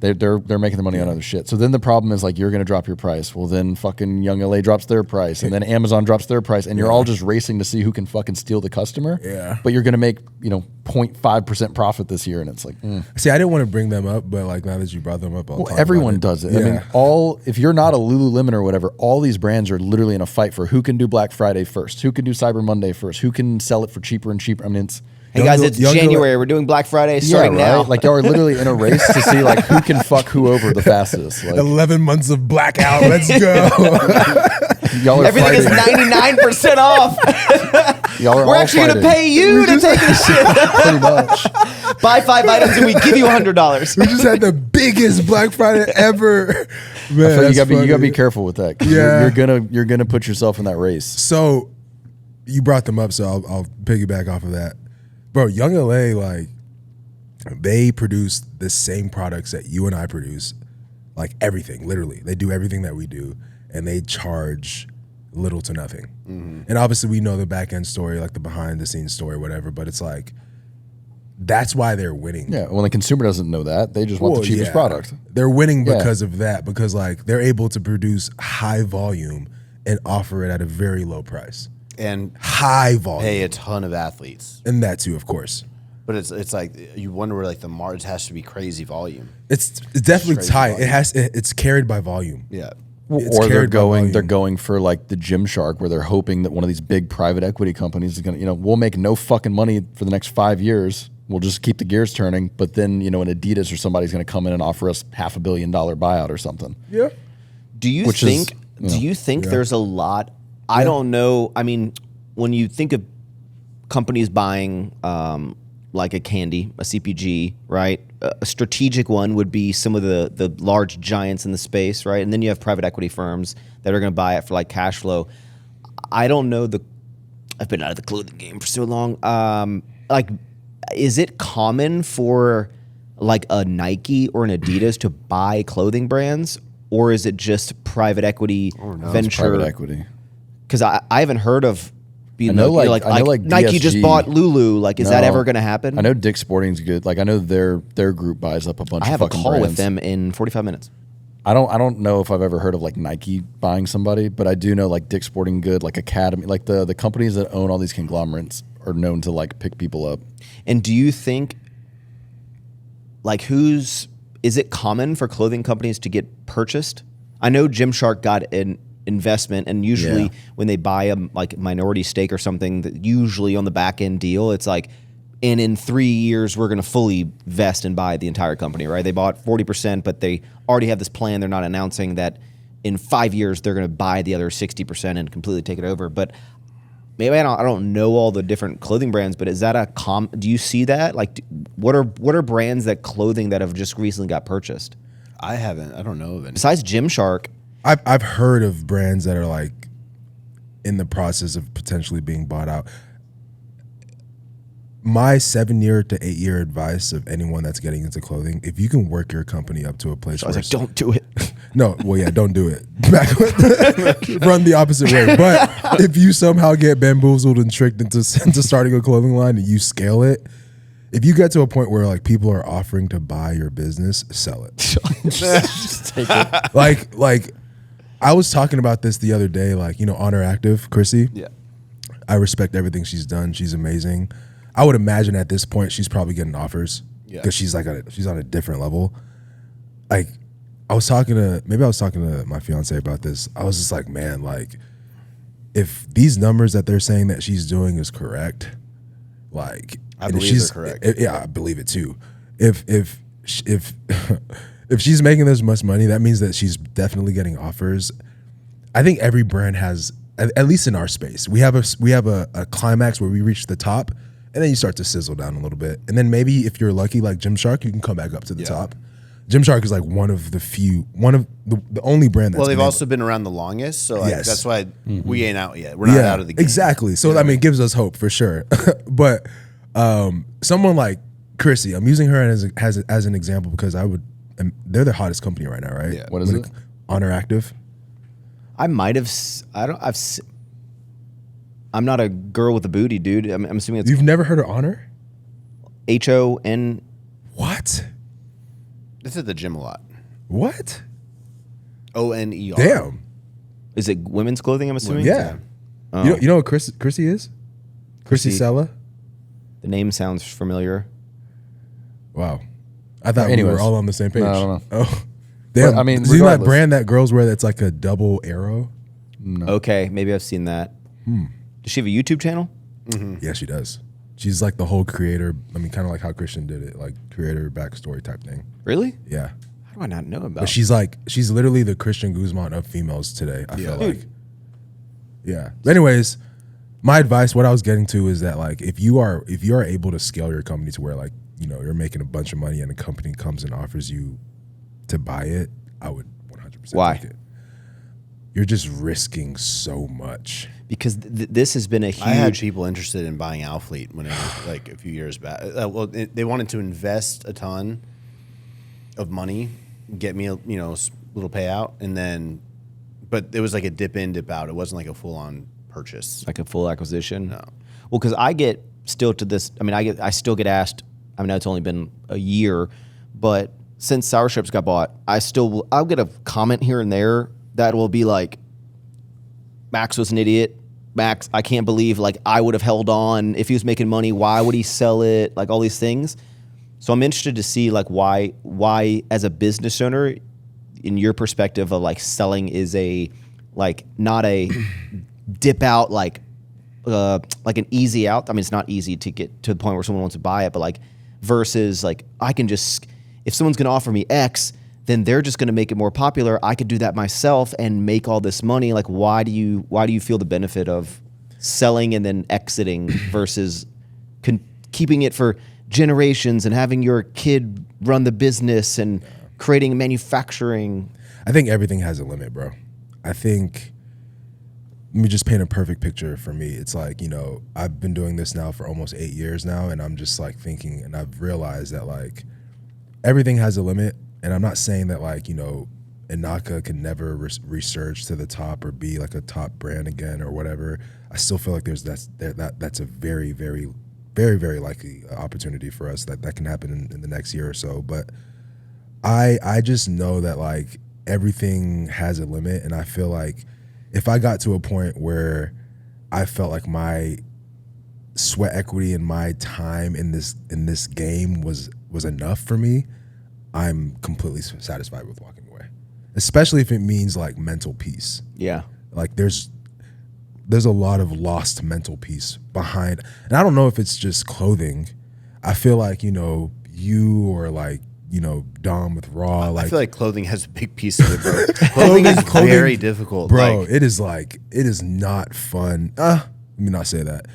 They're making the money on other shit. So then the problem is like you're gonna drop your price. Well, then fucking Young LA drops their price, and then Amazon drops their price, and you're all just racing to see who can fucking steal the customer.
Yeah.
But you're gonna make 0.5% profit this year, and it's like.
See, I didn't want to bring them up, but like now that you brought them up, I'll talk
everyone
about
does it. I mean, if you're not a Lululemon or whatever, all these brands are literally in a fight for who can do Black Friday first, who can do Cyber Monday first, who can sell it for cheaper and cheaper. I mean, it's.
Hey guys, it's January. We're doing Black Friday starting now.
Like y'all are literally in a race to see like who can fuck who over the fastest. Like,
11 months of blackout. Let's go.
Y'all are
Everything is 99% off.
Y'all are
We're actually going to pay you to take this shit.
pretty much.
Buy 5 items and we give you $100.
We just had the biggest Black Friday ever. Man,
I feel you gotta be careful with that.
Yeah.
You're gonna put yourself in that race.
So you brought them up, so I'll piggyback off of that. Bro, Young LA, like, they produce the same products that you and I produce, like everything, literally. They do everything that we do, and they charge little to nothing. And obviously we know the back end story, like the behind the scenes story, whatever, but it's like, that's why they're winning.
Yeah, well, the consumer doesn't know that. They just want the cheapest product.
They're winning because of that, because like they're able to produce high volume and offer it at a very low price.
And
high volume.
pay a ton of athletes.
And that too, of course.
But it's like you wonder where like the margin has to be crazy volume.
It's definitely tight.
Volume.
It's carried by volume.
Yeah.
Or they're going for like the Gymshark, where they're hoping that one of these big private equity companies is gonna, we'll make no fucking money for the next 5 years. We'll just keep the gears turning. But then, an Adidas or somebody's gonna come in and offer us $500 million buyout or something.
Yeah.
Do you think there's a lot? I don't know. I mean, when you think of companies buying like a candy, a CPG, right? A strategic one would be some of the large giants in the space, right? And then you have private equity firms that are going to buy it for like cash flow. I don't know I've been out of the clothing game for so long. Like, is it common for like a Nike or an Adidas to buy clothing brands, or is it just private equity venture?
It's private equity.
Because I haven't heard of being
I know
Nike just
DSG.
bought Lulu. Like, is that ever going to happen?
I know Dick's Sporting's good. Like, I know their group buys up a bunch
I
of
have a
fucking
call
brands.
with them in 45 minutes.
I don't know if I've ever heard of like Nike buying somebody, but I do know like Dick's Sporting Good, like Academy, like the companies that own all these conglomerates are known to like pick people up.
And do you think, like, is it common for clothing companies to get purchased? I know Gymshark got an investment, and usually when they buy a like minority stake or something, that usually on the back end deal, it's like, and in 3 years we're going to fully vest and buy the entire company, right? They bought 40%, but they already have this plan. They're not announcing that in 5 years they're going to buy the other 60% and completely take it over. But maybe I don't know all the different clothing brands, but is that do you see that? Like, what are brands that clothing that have just recently got purchased?
I don't know of any.
Besides Gymshark.
I've heard of brands that are like in the process of potentially being bought out. My 7-year to 8-year advice of anyone that's getting into clothing: if you can work your company up to a place,
I was like, don't do it.
No, well, yeah, don't do it. Run the opposite way. But if you somehow get bamboozled and tricked into starting a clothing line and you scale it, if you get to a point where like people are offering to buy your business, sell it.
Just take it.
Like I was talking about this the other day. Like, Honor Active, Chrissy.
Yeah.
I respect everything she's done. She's amazing. I would imagine at this point she's probably getting offers because she's on a different level. Like, I was talking to my fiance about this. I was just like, man, like, if these numbers that they're saying that she's doing is correct, like,
I believe they're correct.
I believe it too. If if she's making this much money, that means that she's definitely getting offers. I think every brand has, at least in our space, we have a climax where we reach the top, and then you start to sizzle down a little bit, and then maybe if you're lucky, like Gymshark, you can come back up to the top. Gymshark is like one of the only brand that's
Well, they've also been around the longest, so like, that's why we ain't out yet. We're not out of the game.
Exactly. So I mean, it gives us hope for sure. But someone like Chrissy, I'm using her as an example because they're the hottest company right now, right?
Yeah.
What is it?
Honor Active.
I might have. I'm not a girl with a booty, dude. I'm assuming it's
You've never heard of Honor?
HON.
What?
This is at the gym a lot.
What?
ONER.
Damn.
Is it women's clothing, I'm assuming?
Yeah.
Oh.
You know what Chrissy is? Chrissy Sella?
The name sounds familiar.
Wow. I thought we
Anyways.
were all on the same page.
No.
Oh. Damn.
But, I mean,
see that
regardless.
brand that girls wear that's like a double arrow?
Okay, maybe I've seen that. Does she have a YouTube channel?
Yeah, she does. She's like the whole creator. I mean, kind of like how Christian did it, like creator backstory type thing.
Really?
Yeah.
How do I not know about?
But she's literally the Christian Guzman of females today. I feel like. Yeah. Anyways, my advice, what I was getting to is that like if you are able to scale your company to where like, you know, you're making a bunch of money and a company comes and offers you to buy it, I would 100%
Why?
take it. You're just risking so much.
Because this has been a huge.
I had people interested in buying Alfleet when it was like a few years back. They wanted to invest a ton of money, get me a little payout, and then, but it was like a dip in, dip out. It wasn't like a full on purchase.
like a full acquisition.
No.
Well, because I get still to this. I mean, I still get asked. I mean, it's only been a year, but since Sour Strips got bought, I'll get a comment here and there that will be like, Max was an idiot. Max, I can't believe like I would have held on if he was making money. Why would he sell it? Like all these things. So I'm interested to see like why as a business owner, in your perspective of like selling is a like not a dip out like an easy out. I mean, it's not easy to get to the point where someone wants to buy it, but like versus like I can just, if someone's going to offer me X, then they're just going to make it more popular. I could do that myself and make all this money. Like, why do you feel the benefit of selling and then exiting versus keeping it for generations and having your kid run the business and creating manufacturing?
I think everything has a limit, bro. I think, let me just paint a perfect picture for me. It's like, you know, I've been doing this now for almost 8 years now, and I'm just like thinking, and I've realized that like everything has a limit. And I'm not saying that like, you know, Inaka can never resurge to the top or be like a top brand again or whatever. I still feel like that's a very, very, very, very likely opportunity for us that can happen in the next year or so. But I just know that like everything has a limit, and I feel like if I got to a point where I felt like my sweat equity and my time in this game was enough for me, I'm completely satisfied with walking away, especially if it means like mental peace.
Yeah.
Like there's a lot of lost mental peace behind, and I don't know if it's just clothing. I feel like, you know, you or like, you know, Dom with Raw. Like,
I feel like clothing has a big piece of it, bro. Clothing is very difficult.
bro.
Like,
It is not fun. Let me not say that.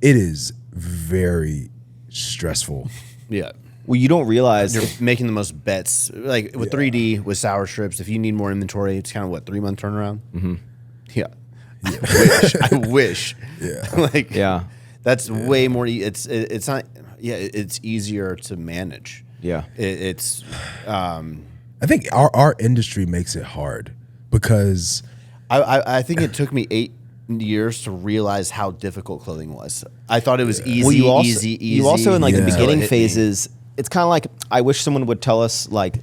It is very stressful.
yeah.
Well, you don't realize
You're making the most bets. Like with 3D, with Sour Strips, if you need more inventory, it's kind of 3-month turnaround? Mm-hmm. Yeah. I wish.
Yeah.
Like,
yeah.
that's way more. It's not, it's easier to manage.
Yeah.
It's,
I think our industry makes it hard because
I think it took me 8 years to realize how difficult clothing was. I thought it was easy,
Well,
easy.
You also in like the
Yeah.
beginning
Until it hit me.
phases, it's kind of like I wish someone would tell us like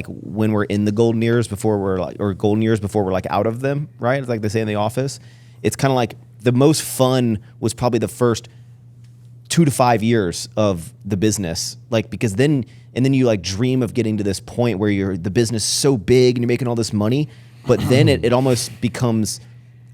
when we're in the golden years before we're like, or golden years before we're like out of them, right? It's like they say in The Office. It's kind of like the most fun was probably the first 2 to 5 years of the business, like because then you like dream of getting to this point where the business is so big and you're making all this money, but then it almost becomes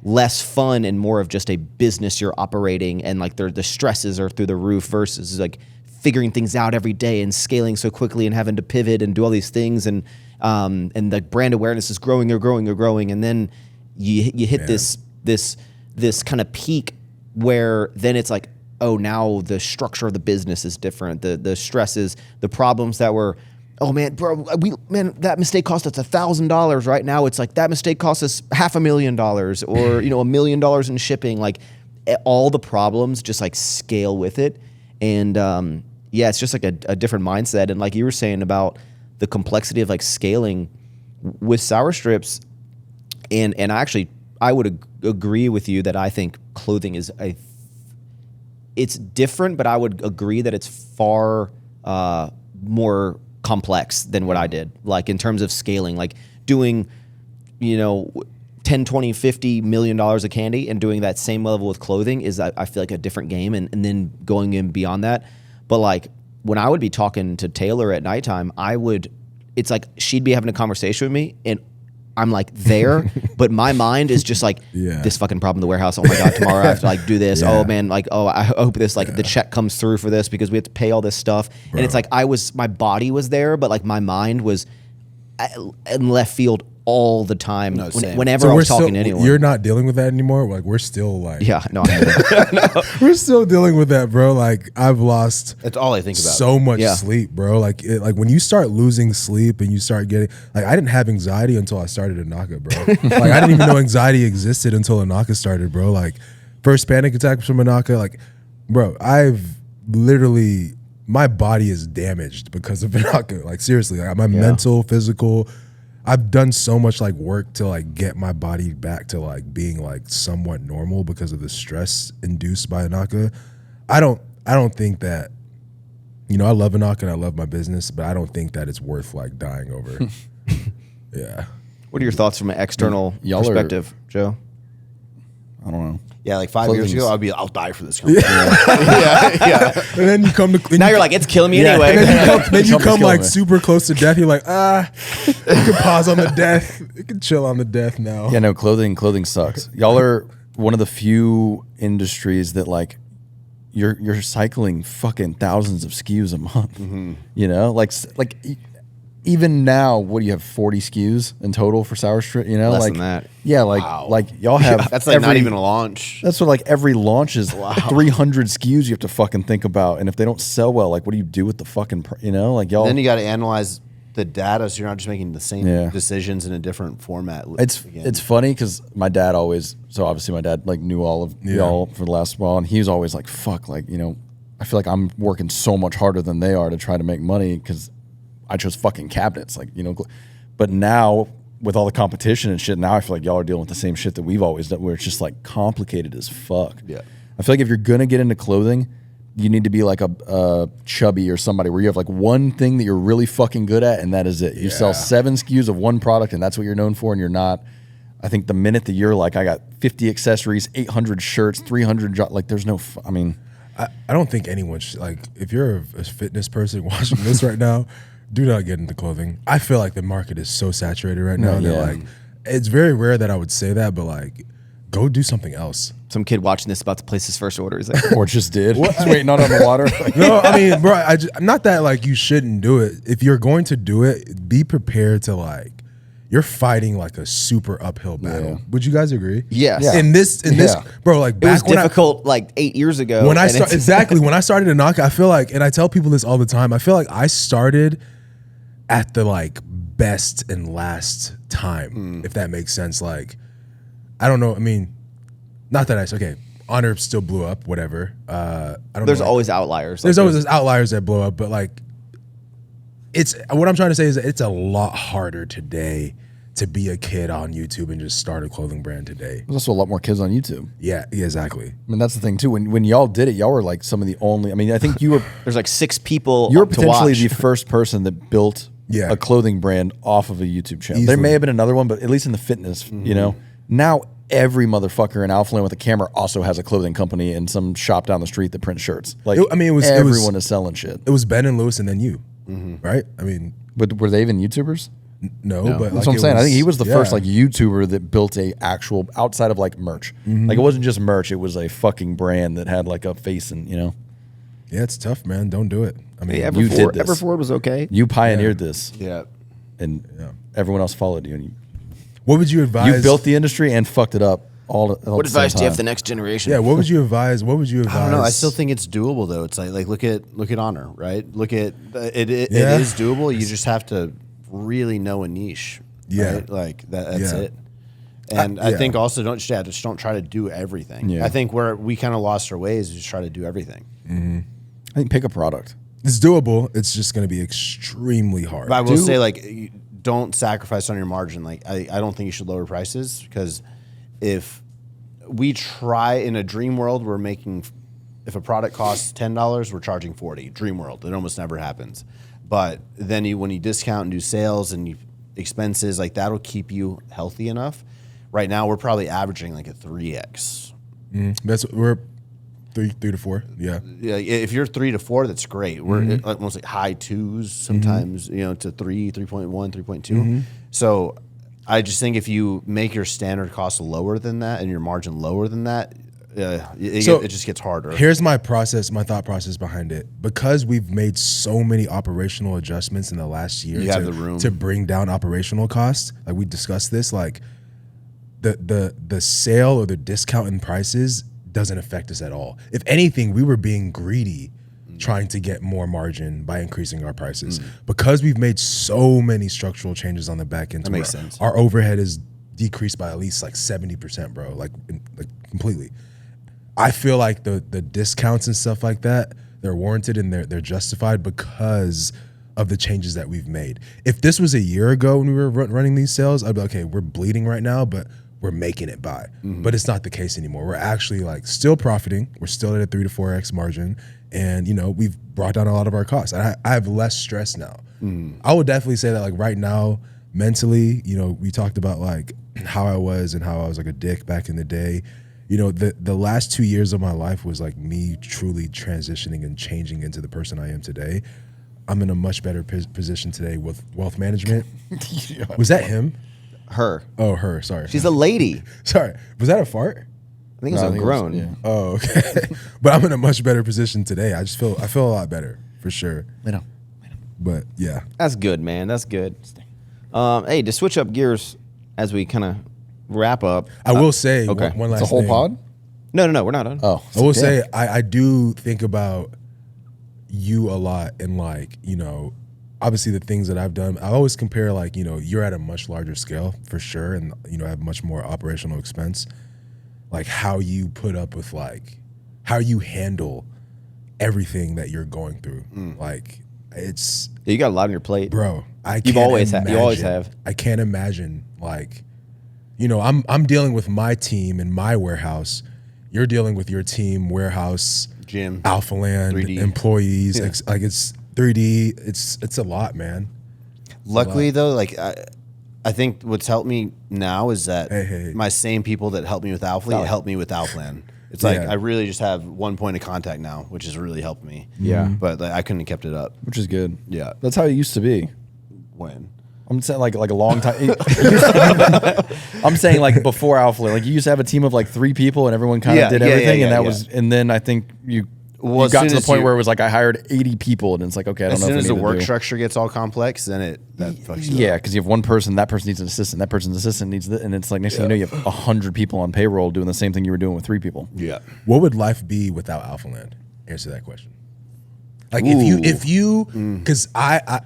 less fun and more of just a business you're operating, and like the stresses are through the roof versus like figuring things out every day and scaling so quickly and having to pivot and do all these things, and the brand awareness is growing, and then you hit this kind of peak where then it's like, oh, now the structure of the business is different. The stresses, the problems that were, oh man, bro, that mistake cost us $1,000. Right now, it's like that mistake cost us $500,000, or $1 million in shipping. Like all the problems just like scale with it, and it's just like a different mindset. And like you were saying about the complexity of like scaling with Sour Strips, and I would agree with you that I think clothing is it's different, but I would agree that it's far more complex than what I did. Like in terms of scaling, like doing, 10, 20, $50 million of candy and doing that same level with clothing is, I feel like, a different game, and then going in beyond that. But like when I would be talking to Taylor at nighttime, it's like she'd be having a conversation with me and I'm like there, but my mind is just like this fucking problem in the warehouse. Oh my God, tomorrow I have to like do this. Oh man, like, I hope this, like the check comes through for this because we have to pay all this stuff. Bro. And it's like my body was there, but like my mind was in left field all the time.
No,
whenever I was talking to anyone.
You're not dealing with that anymore? Like we're still like...
Yeah, no.
We're still dealing with that, bro. Like I've lost...
That's all I think about.
So much sleep, bro. Like when you start losing sleep and you start getting... Like I didn't have anxiety until I started Anaka, bro. Like I didn't even know anxiety existed until Anaka started, bro. Like first panic attack from Anaka, like, bro, I've literally... My body is damaged because of Anaka. Like seriously, like my mental, physical... I've done so much like work to like get my body back to like being like somewhat normal because of the stress induced by Anaka. I don't think that, I love Anaka and I love my business, but I don't think that it's worth like dying over. Yeah.
What are your thoughts from an external perspective, Joe?
I don't know.
Yeah, like 5 years ago, I'll die for this company. Yeah.
And then you come to...
Now you're like, it's killing me anyway.
Then you come like super close to death. You're like, you can pause on the death. You can chill on the death now.
Yeah, no, clothing sucks. Y'all are one of the few industries that like, you're cycling fucking thousands of SKUs a month. Like even now, what do you have, 40 SKUs in total for Sour Strip?
Less than that.
Yeah, like y'all have...
That's like not even a launch.
That's what like every launch is 300 SKUs you have to fucking think about. And if they don't sell well, like what do you do with the fucking, like y'all...
Then you got to analyze the data so you're not just making the same decisions in a different format.
It's funny because my dad always... So obviously my dad like knew all of y'all for the last while. And he was always like, fuck, like, I feel like I'm working so much harder than they are to try to make money because... I chose fucking cabinets, like, but now with all the competition and shit, now I feel like y'all are dealing with the same shit that we've always done, where it's just like complicated as fuck.
Yeah.
I feel like if you're gonna get into clothing, you need to be like a Chubby or somebody where you have like one thing that you're really fucking good at, and that is it. You sell 7 SKUs of one product, and that's what you're known for, and you're not. I think the minute that you're like, I got 50 accessories, 800 shirts, 300, like there's no,
I don't think anyone should, like, if you're a fitness person watching this right now, do not get into clothing. I feel like the market is so saturated right now that like it's very rare that I would say that, but like go do something else.
Some kid watching this about to place his first order is like,
or just did. Just waiting on the water.
No, I mean, bro, not that like you shouldn't do it. If you're going to do it, be prepared to like, you're fighting like a super uphill battle. Yeah. Would you guys agree?
Yes.
Yeah. In this, bro, like
back it was difficult like 8 years ago.
When I started, when I started Anaka, I feel like, and I tell people this all the time, I feel like I started at the like best and last time, if that makes sense. Like, I don't know. I mean, not that okay. Honor still blew up, whatever. I don't
There's
know,
always outliers.
There's always outliers that blow up, but like, it's what I'm trying to say is that it's a lot harder today to be a kid on YouTube and just start a clothing brand today.
There's also a lot more kids on YouTube.
Yeah, exactly.
I mean, that's the thing too. When y'all did it, y'all were like some of the only. I mean, I think you were.
There's like 6 people.
You were potentially the first person that built
a
clothing brand off of a YouTube channel.
Easily.
There may have been another one, but at least in the fitness, now every motherfucker in Alphaland with a camera also has a clothing company and some shop down the street that prints shirts. Like, everyone is selling shit.
It was Ben and Lewis and then you, right? I mean,
but were they even YouTubers?
No, but
that's what I'm saying. I think he was the first like YouTuber that built a actual outside of like merch. Like it wasn't just merch; it was a fucking brand that had like a face and
Yeah, it's tough, man. Don't do it. I mean,
you did this.
Everford was okay.
You pioneered this.
Yeah,
and everyone else followed you. And
what would you advise?
You built the industry and fucked it up.
What advice do you have for the next generation?
Yeah, what would you advise? What would you advise?
I don't know. I still think it's doable though. It's like look at Honor, right? Look at it. It is doable. You just have to really know a niche.
Yeah,
right? Like that's it. And I think also just don't try to do everything. Yeah. I think where we kind of lost our ways is just try to do everything.
I think pick a product.
It's doable. It's just going to be extremely hard.
But I will say, like, don't sacrifice on your margin. Like, I don't think you should lower prices because if we try in a dream world, we're making if a product costs $10, we're charging 40. Dream world, it almost never happens. But then when you discount and do sales and expenses, like that'll keep you healthy enough. Right now, we're probably averaging like a 3x.
We're three to four. Yeah.
Yeah. If you're 3 to 4, that's great. We're almost like high 2s sometimes, to 3, 3.1, 3.2. So I just think if you make your standard cost lower than that and your margin lower than that, it just gets harder.
Here's my thought process behind it. Because we've made so many operational adjustments in the last year
have the room
to bring down operational costs. Like we discussed this, like the sale or the discount in prices doesn't affect us at all. If anything, we were being greedy trying to get more margin by increasing our prices. Because we've made so many structural changes on the back end.
That makes sense.
Our overhead is decreased by at least like 70%, bro. Like completely. I feel like the discounts and stuff like that, they're warranted and they're justified because of the changes that we've made. If this was a year ago when we were running these sales, I'd be like, okay, we're bleeding right now, but we're making it by. But it's not the case anymore. We're actually like still profiting. We're still at a 3 to 4x margin. And we've brought down a lot of our costs. I have less stress now. I would definitely say that like right now, mentally, we talked about like how I was and how I was like a dick back in the day. The last 2 years of my life was like me truly transitioning and changing into the person I am today. I'm in a much better position today with wealth management. Was that him?
Her.
Oh, her. Sorry.
She's a lady.
Sorry. Was that a fart?
I think it was a groan.
Yeah.
Oh, okay. But I'm in a much better position today. I feel a lot better for sure. But yeah.
That's good, man. That's good. Hey, to switch up gears as we kind of wrap up.
I will say
okay.
one last
It's a whole
thing.
pod?
No, we're not done.
Oh.
I will say I do think about you a lot and like, obviously the things that I've done. I always compare like, you're at a much larger scale for sure and have much more operational expense. Like how you put up with like how you handle everything that you're going through. Like it's
You got a lot on your plate.
bro,
You always have.
I can't imagine like I'm dealing with my team in my warehouse. You're dealing with your team, warehouse,
Gym,
Alpha Land,
3D.
employees. Like it's 3D. It's a lot, man.
Luckily, though, like I think what's helped me now is that
Hey.
my same people that helped me with Alpha help me with Outland. It's like I really just have one point of contact now, which has really helped me.
Yeah.
But like, I couldn't have kept it up.
Which is good.
Yeah.
That's how it used to be.
When?
I'm saying like a long time. I'm saying like before Alpha, like you used to have a team of like 3 people and everyone kind of did everything, and that was. And then I think you got to the point where it was like I hired 80 people, and it's like okay, I don't know.
As soon as the work
do.
structure gets all complex, then that fucks you
Yeah,
up.
because you have one person, that person needs an assistant, that person's assistant needs this, and it's like next thing you know, you have 100 people on payroll doing the same thing you were doing with 3 people.
Yeah.
What would life be without Alpha Land? Answer that question. Like if you, because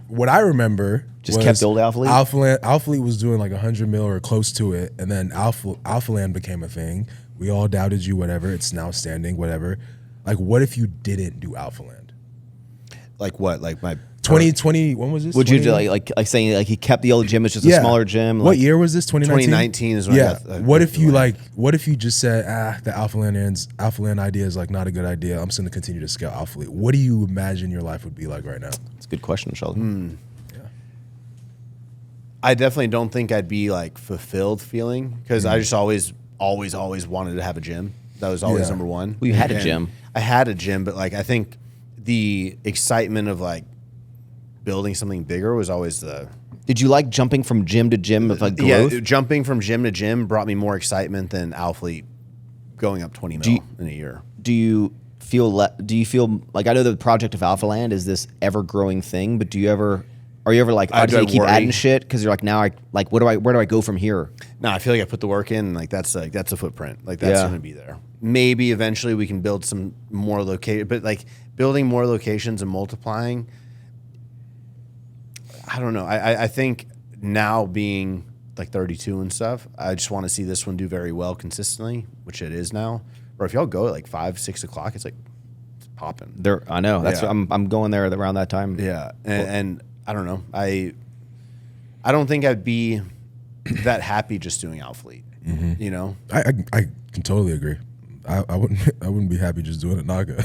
what I remember
Just
was
kept the old Alpha League?
Alpha League was doing like 100 mil or close to it, and then Alpha Land became a thing. We all doubted you, whatever. It's now standing, whatever. Like, what if you didn't do Alpha Land?
Like what? Like my
2020. When was this?
Would you
20?
do like saying like he kept the old gym, it's just a smaller gym?
What
Like,
year was this? 2019.
2019 is when I got
what if you like? What if you just said, the Alpha Land idea is like not a good idea. I'm just going to continue to scale Alpha League. What do you imagine your life would be like right now?
That's a good question, Sheldon.
I definitely don't think I'd be like fulfilled feeling because I just always wanted to have a gym. That was always number one.
Well, you had a
And
gym.
I had a gym, but like I think the excitement of like building something bigger was always the
Did you like jumping from gym to gym with like growth?
Yeah, jumping from gym to gym brought me more excitement than Alfleet going up 20 mil in a year.
Do you feel like I know the project of Alpha Land is this ever growing thing, but are you ever like I just need to keep adding shit because you're like where do I go from here?
No, I feel like I put the work in. Like that's a footprint. Like that's going to be there. Maybe eventually we can build some more location, but like building more locations and multiplying. I don't know. I think now being like 32 and stuff, I just want to see this one do very well consistently, which it is now. Or if y'all go at like 5, 6 o'clock, it's like it's popping.
I know. That's I'm going there around that time.
Yeah, and I don't know. I don't think I'd be that happy just doing Outfleet. You know,
I can totally agree. I wouldn't be happy just doing it Naga.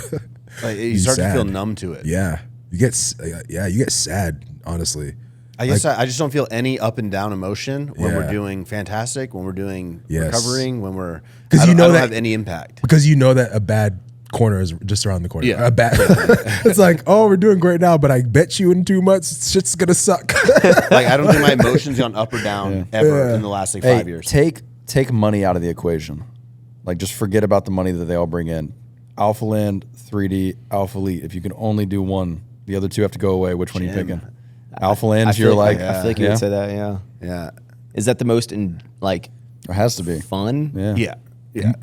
Like, you start to feel numb to it.
Yeah, you get sad. Honestly,
I guess I just don't feel any up and down emotion when we're doing fantastic, when we're doing recovering, when we're because I don't have any impact
because you know that a bad corner is just around the corner.
Yeah,
a bad. It's like, oh, we're doing great now, but I bet you in 2 months shit's gonna suck.
Like I don't think my emotions gone up or down ever in the last like 5 years.
Take money out of the equation. Like just forget about the money that they all bring in. Alpha Land, 3D, Alpha Elite. If you can only do one, the other two have to go away. Which one are you picking? Alpha Land, you're like,
I feel like you would say that,
Yeah.
Is that the most
it has to be
fun?
Yeah.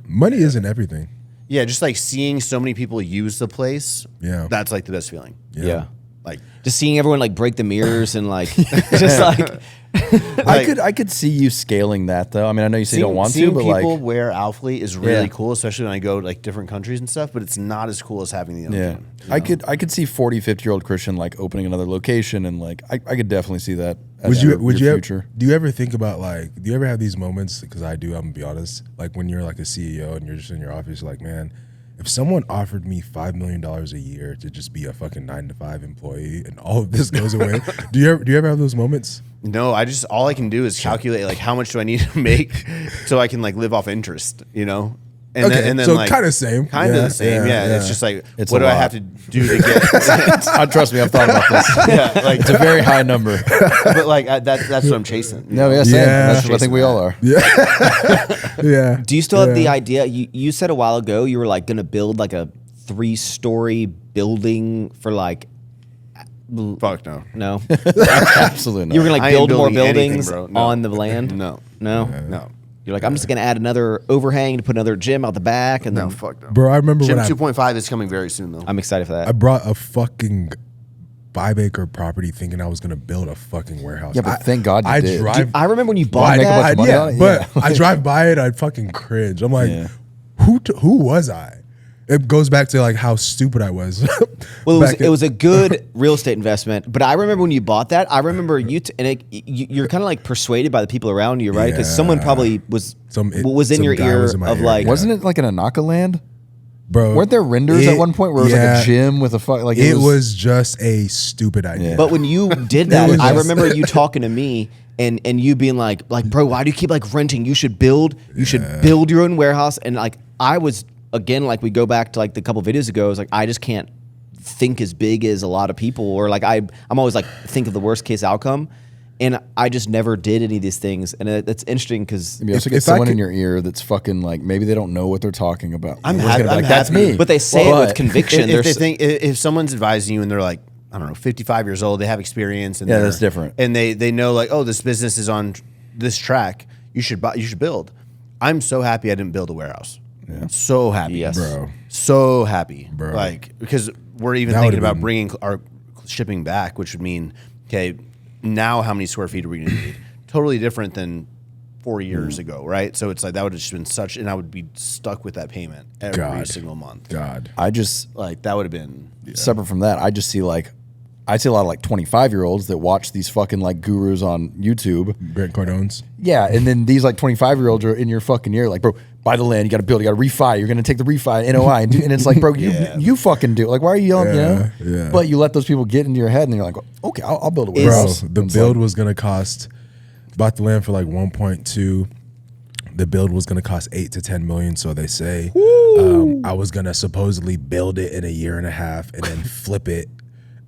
Money isn't everything.
Yeah, just like seeing so many people use the place.
Yeah.
That's like the best feeling.
Yeah.
Like
Just seeing everyone like break the mirrors and like just like
I could see you scaling that though. I mean, I know you say you don't want to, but
people
like
wear Alphalete is really cool, especially when I go to like different countries and stuff, but it's not as cool as having the other one.
I could see 40, 50-year-old Christian like opening another location and like I could definitely see that.
Would you
future.
Do you ever think about like? Do you ever have these moments? Because I do. I'm gonna be honest. Like when you're like a CEO and you're just in your office, you're like, man, if someone offered me $5 million a year to just be a fucking 9-to-5 employee and all of this goes away, do you ever have those moments?
No, all I can do is calculate like how much do I need to make so I can like live off interest, you know? And then
so
like
kind of same.
Kind of the same, yeah. It's just like,
It's
what
a
do I
lot.
have to do to get?
Trust me, I've thought about this.
Yeah, like
It's a very high number.
but like that's what I'm chasing.
No, yeah, same. That's what I think we all are.
Yeah.
Do you still have the idea? You said a while ago you were like going to build like a 3-story building for like.
Fuck no.
No,
Absolutely not.
you were gonna
I
like
ain't
build more
building anything,
buildings
bro. No.
on the land.
No.
No. You're like, I'm just gonna add another overhang to put another gym out the back, and
No,
then
fuck no.
Bro, I remember
Gym
when
2.5 is coming very soon though.
I'm excited for that.
I brought a fucking 5-acre property thinking I was gonna build a fucking warehouse.
Yeah, but thank God you did.
drive.
I remember when you bought
make a bunch
that.
of money on it?
But
Yeah.
I drive by it, I'd fucking cringe. I'm like,
Yeah.
who was I? It goes back to like how stupid I was.
Well,
Back
it was a good real estate investment, but I remember when you bought that. I remember you're kind of like persuaded by the people around you, right? Because
Yeah.
someone probably was
Some
in your
guy
ear
was in my
of
ear,
like,
yeah.
Wasn't it like an Anaka land?
Bro,
Weren't there renders at one point where it was like a gym with a like
it was just a stupid idea.
Yeah.
But when you did that,
was
I
just-
remember you talking to me and you being like, bro, why do you keep like renting? You should build your own warehouse. And like, I was, again, like we go back to like the couple videos ago, I was like, I just can't think as big as a lot of people, or like I'm always like think of the worst case outcome. And I just never did any of these things. And that's interesting because
You also
If
get
I
someone
could-
in your ear that's fucking like maybe they don't know what they're talking about.
I'm
You're
happy-
gonna be
I'm
like, that's
happy.
me.
but they say it with conviction.
If someone's advising you and they're like, I don't know, 55 years old, they have experience, and
Yeah,
they're-
that's different.
And they know like, oh, this business is on this track. You should build. I'm so happy I didn't build a warehouse. Yeah. So happy,
Yes.
Bro.
So happy,
Bro.
Like because we're even
That
thinking
would've
about
been-
bringing our shipping back, which would mean, okay, now how many square feet are we going to need? Totally different than 4 years ago, right? So it's like that would have just been such, and I would be stuck with that payment every
God.
single month.
God.
I just
Like that would have been.
separate from that, I just see like I see a lot of like 25-year-olds that watch these fucking like gurus on YouTube.
Grant Cardone's.
Yeah, and then these like 25-year-olds are in your fucking ear, like, bro, buy the land, you got to build, you got to refi, you're gonna take the refi NOI, and it's like, bro, you fucking do it. Like, why are you yelling?
Yeah,
you know?
yeah.
But you let those people get into your head, and you're like, okay, I'll build a
Bro,
warehouse.
the
It's
build
like,
was gonna cost. Bought the land for like 1.2. The build was gonna cost 8 to 10 million. So they say. I was gonna supposedly build it in a year and a half and then flip it,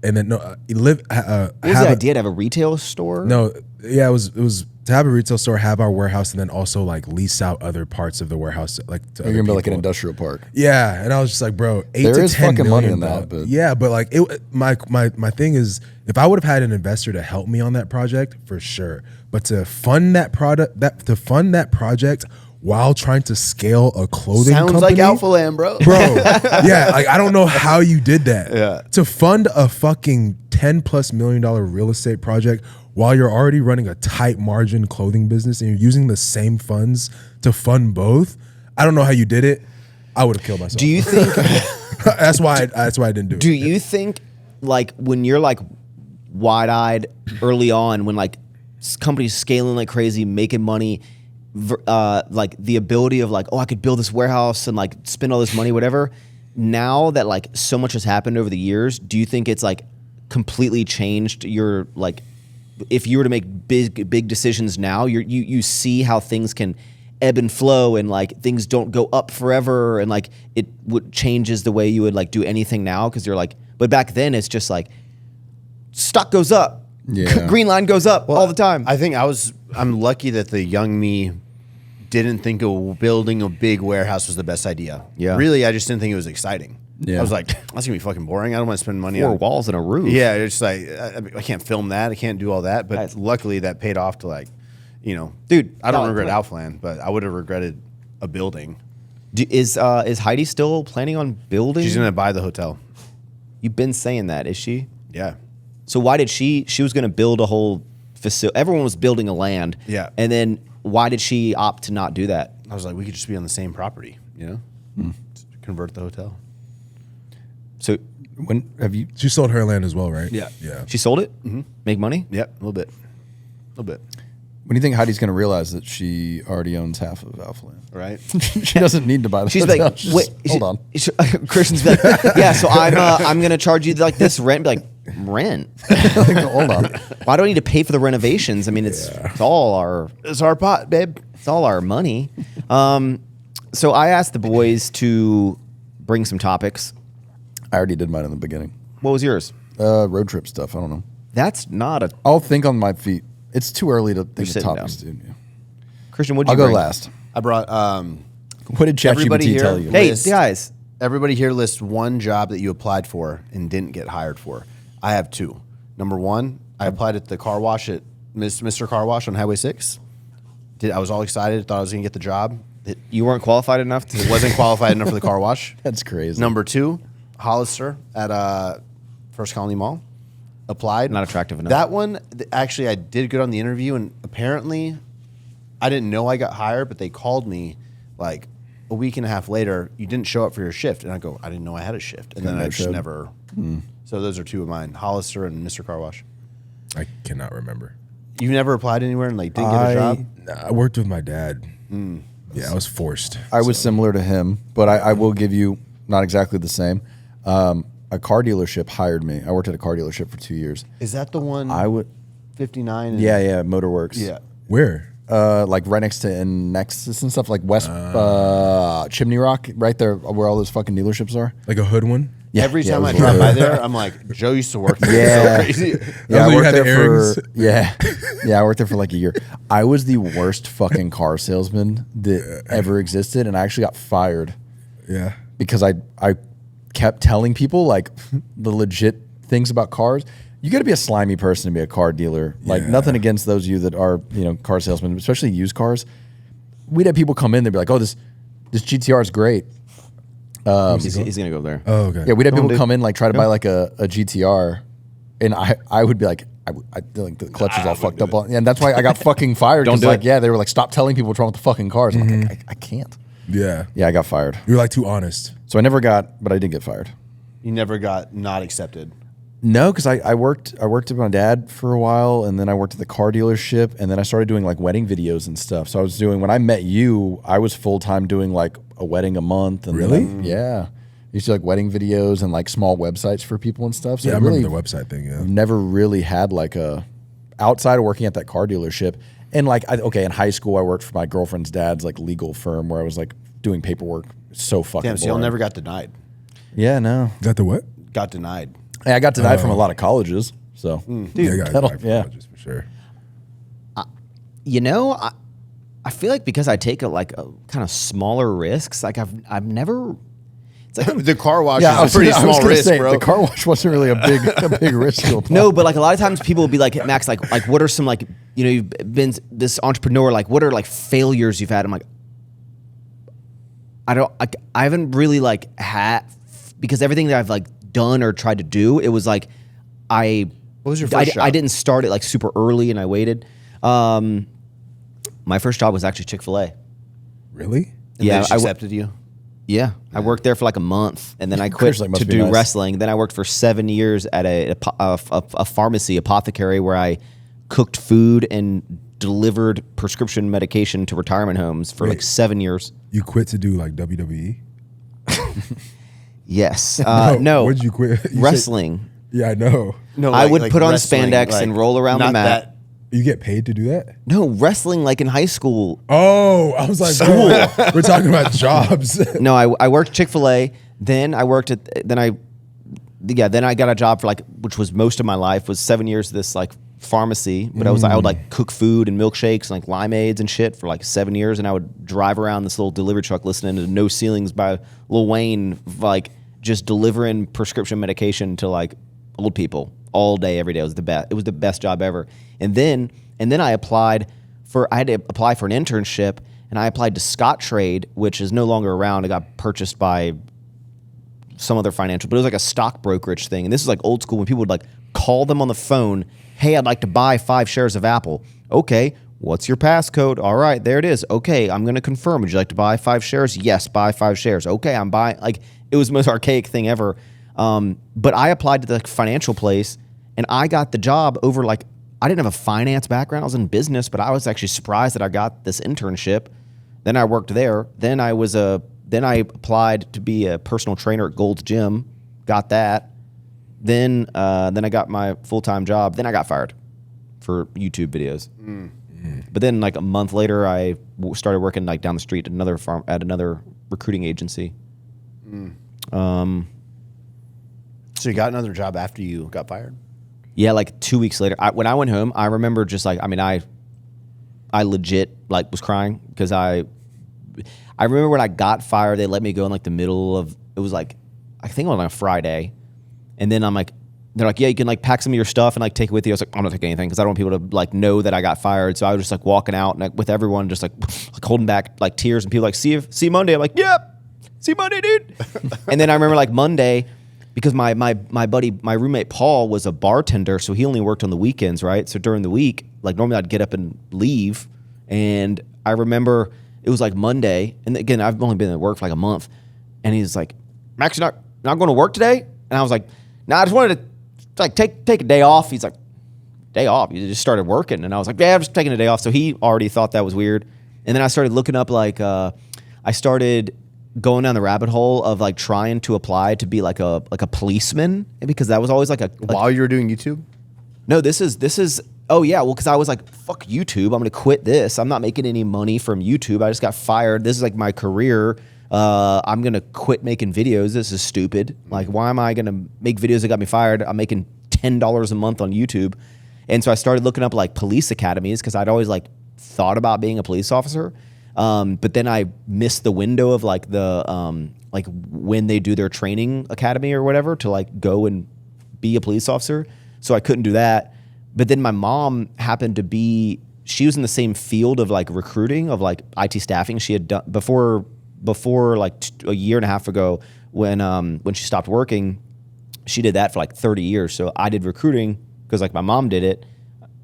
and then
what was the idea to have a retail store?
No, yeah, it was to have a retail store, have our warehouse, and then also like lease out other parts of the warehouse, like to
you're
other
gonna be like an
people.
industrial park.
Yeah, and I was just like, bro, 8
There
to
is
10
fucking money
million,
in that,
though.
but-
Yeah, but like my thing is, if I would have had an investor to help me on that project, for sure. But to fund that project while trying to scale a clothing
Sounds
company,
like Alpha Land, bro.
bro. Yeah, like I don't know how you did that.
Yeah.
To fund a fucking $10+ million real estate project while you're already running a tight margin clothing business and you're using the same funds to fund both. I don't know how you did it. I would have killed myself.
Do you think?
that's why I didn't do it.
Do you think like when you're like wide-eyed early on, when like companies scaling like crazy, making money, like the ability of like, oh, I could build this warehouse and like spend all this money, whatever. Now that like so much has happened over the years, do you think it's like completely changed your like, if you were to make big decisions now, you see how things can ebb and flow and like things don't go up forever and like it would changes the way you would like do anything now because you're like, but back then it's just like stock goes up, green line goes up all the time.
I think I'm lucky that the young me didn't think building a big warehouse was the best idea.
Yeah,
really, I just didn't think it was exciting.
Yeah.
I was like, that's gonna be fucking boring. I don't want to spend money
4
on
walls and a roof.
Yeah, it's like I can't film that. I can't do all that. But luckily, that paid off to like,
dude.
I don't regret Outland, but I would have regretted a building.
Is Heidi still planning on building?
She's gonna buy the hotel.
You've been saying that, is she?
Yeah.
So why did she was gonna build a whole facility? Everyone was building a land.
Yeah.
And then why did she opt to not do that?
I was like, we could just be on the same property, convert the hotel.
So
When have you?
She sold her land as well, right?
Yeah.
Yeah.
she sold it? Mm-hmm. Make money?
Yep, a little bit.
When do you think Heidi's going to realize that she already owns half of Alphaland?
Right?
She doesn't need to buy the
She's
hotel.
like, wait,
hold on.
Christian's like, yeah. So I'm gonna charge you like this rent. Be like, rent?
Hold on.
Why do I need to pay for the renovations? I mean, it's all our
pot, babe.
it's all our money. So I asked the boys to bring some topics.
I already did mine in the beginning.
What was yours?
Road trip stuff. I don't know.
That's not a
I'll think on my feet. It's too early to think of
sitting
topics,
down.
dude. Yeah.
Christian. What'd you
I'll go
bring?
last.
I brought
What did
Everybody
ChatGPT
here-
tell you?
Hey
List.
guys,
everybody here lists one job that you applied for and didn't get hired for. I have 2. Number 1, I applied at the car wash at Mr. Car Wash on Highway 6. I was all excited, thought I was going to get the job.
you weren't qualified enough to.
Wasn't qualified enough for the car wash.
That's crazy.
Number 2, Hollister at First Colony Mall. Applied.
Not attractive enough.
That one, actually, I did good on the interview, and apparently, I didn't know I got hired, but they called me like a week and a half later. You didn't show up for your shift, and I go, I didn't know I had a shift, and then I just never. So those are 2 of mine: Hollister and Mr. Car Wash.
I cannot remember.
You never applied anywhere and like didn't get a job.
Nah, I worked with my dad. Yeah, I was forced.
I was similar to him, but I will give you not exactly the same. A car dealership hired me. I worked at a car dealership for 2 years.
Is that the one?
I would.
59. And,
Yeah, Motorworks.
Yeah.
Where?
Like right next to Nexus and stuff, like West Chimney Rock, right there where all those fucking dealerships are.
Like a hood one?
Yeah,
Every
yeah,
time
it
I
was
drive
one.
by there, I'm like, Joe used to work there.
Yeah.
It's so crazy.
Yeah, I
where you
worked
had
there
the
for
earrings?
I worked there for like a year. I was the worst fucking car salesman that ever existed, and I actually got fired
Yeah.
because I kept telling people like the legit things about cars. You got to be a slimy person to be a car dealer. Like
Yeah.
nothing against those of you that are car salesmen, especially used cars. We'd have people come in, they'd be like, "Oh, this GTR is great."
He's gonna go there.
Oh, okay.
Yeah, we'd have people
dude.
come in like try to buy like a GTR, and I would be like, I like the clutch is all fucked up, and that's why I got fucking fired.
Don't
'cause,
do
like,
it.
yeah, they were like, stop telling people what's wrong with the fucking cars. I'm like, I can't.
Yeah.
Yeah, I got fired.
You were like too honest.
So I never got, but I did get fired.
You never got not accepted.
No, because I worked with my dad for a while, and then I worked at the car dealership, and then I started doing like wedding videos and stuff. So I was doing, when I met you, I was full time doing like a wedding a month. And
Really?
then yeah. I used to do like wedding videos and like small websites for people and stuff. So
Yeah, I
really,
remember the website thing. Yeah.
never really had like a, outside of working at that car dealership. And like, in high school, I worked for my girlfriend's dad's like legal firm where I was like doing paperwork. So fucking
Damn, so y'all
boring.
never got denied.
Yeah, no.
Is that the what?
Got denied.
Hey, I got denied from a lot of colleges. So
Yeah, I got
that'll-
it.
yeah.
For sure.
You know, I feel like because I take a kind of smaller risks, like I've never. It's like
The car wash
I
is a pretty
I was
small
gonna
risk,
say,
bro.
The car wash wasn't really a big risk to apply.
no, but like a lot of times people will be like, Max, like what are some like you've been this entrepreneur, like what are like failures you've had? I'm like, I haven't really like had, because everything that I've like done or tried to do, it was like what
was your first job?
I didn't start it like super early and I waited. My first job was actually Chick-fil-A.
Really?
And
Yeah,
they just accepted you.
Yeah, I worked there for like a month, and then I quit
Chris, like, must
to
be
do
nice.
wrestling. Then I worked for 7 years at a pharmacy, apothecary, where I cooked food and delivered prescription medication to retirement homes for like 7 years.
You quit to do like WWE?
Yes. No.
What did you quit? You
wrestling.
Said, yeah, I know.
No,
I would put on
wrestling,
spandex and roll around the
not
mat.
that-
You get paid to do that?
No, wrestling like in high school.
Oh, I was like, bro, we're talking about jobs.
No, I worked Chick-fil-A. Then I worked then I got a job for like, which was most of my life, was 7 years of this like pharmacy. But I would like cook food and milkshakes and like limeades and shit for like 7 years. And I would drive around this little delivery truck listening to No Ceilings by Lil Wayne, like just delivering prescription medication to like old people all day, every day. It was the best. It was the best job ever. And then I had to apply for an internship, and I applied to Scottrade, which is no longer around. It got purchased by some other financial, but it was like a stock brokerage thing. And this is like old school when people would like call them on the phone. Hey, I'd like to buy 5 shares of Apple. Okay, what's your passcode? All right, there it is. Okay, I'm going to confirm. Would you like to buy 5 shares? Yes, buy 5 shares. Okay, I'm buying. Like, it was the most archaic thing ever. But I applied to the financial place, and I got the job over like, I didn't have a finance background. I was in business, but I was actually surprised that I got this internship. Then I worked there. Then I applied to be a personal trainer at Gold's Gym. Got that. Then I got my full-time job. Then I got fired for YouTube videos. But then like a month later, I started working like down the street at another recruiting agency.
So you got another job after you got fired?
Yeah, like 2 weeks later. When I went home, I remember just like, I mean, I legit like was crying because I remember when I got fired, they let me go in like the middle of, it was like, I think it was on a Friday. And then I'm like, they're like, yeah, you can like pack some of your stuff and like take it with you. I was like, I'm not taking anything because I don't want people to like know that I got fired. So I was just like walking out and like, with everyone just like holding back like tears, and people like, see you Monday. I'm like, yep, see you Monday, dude. And then I remember like Monday, because my buddy, my roommate Paul was a bartender, so he only worked on the weekends, right? So during the week, like normally I'd get up and leave. And I remember it was like Monday, and again, I've only been at work for like a month. And he's like, Max, you're not going to work today? And I was like, nah, I just wanted to like take a day off. He's like, day off? You just started working. And I was like, yeah, I'm just taking a day off. So he already thought that was weird. And then I started looking up like, I started going down the rabbit hole of like trying to apply to be like a policeman, because that was always like
while you were doing YouTube?
No, this is oh yeah, well, because I was like, fuck YouTube, I'm gonna quit this. I'm not making any money from YouTube. I just got fired. This is like my career. I'm gonna quit making videos. This is stupid. Like, why am I gonna make videos that got me fired? I'm making $10 a month on YouTube. And so I started looking up like police academies, because I'd always like thought about being a police officer. But then I missed the window of like the like when they do their training academy or whatever to like go and be a police officer. So I couldn't do that. But then my mom happened to be, she was in the same field of like recruiting, of like IT staffing. She had done before like a year and a half ago when she stopped working, she did that for like 30 years. So I did recruiting because like my mom did it.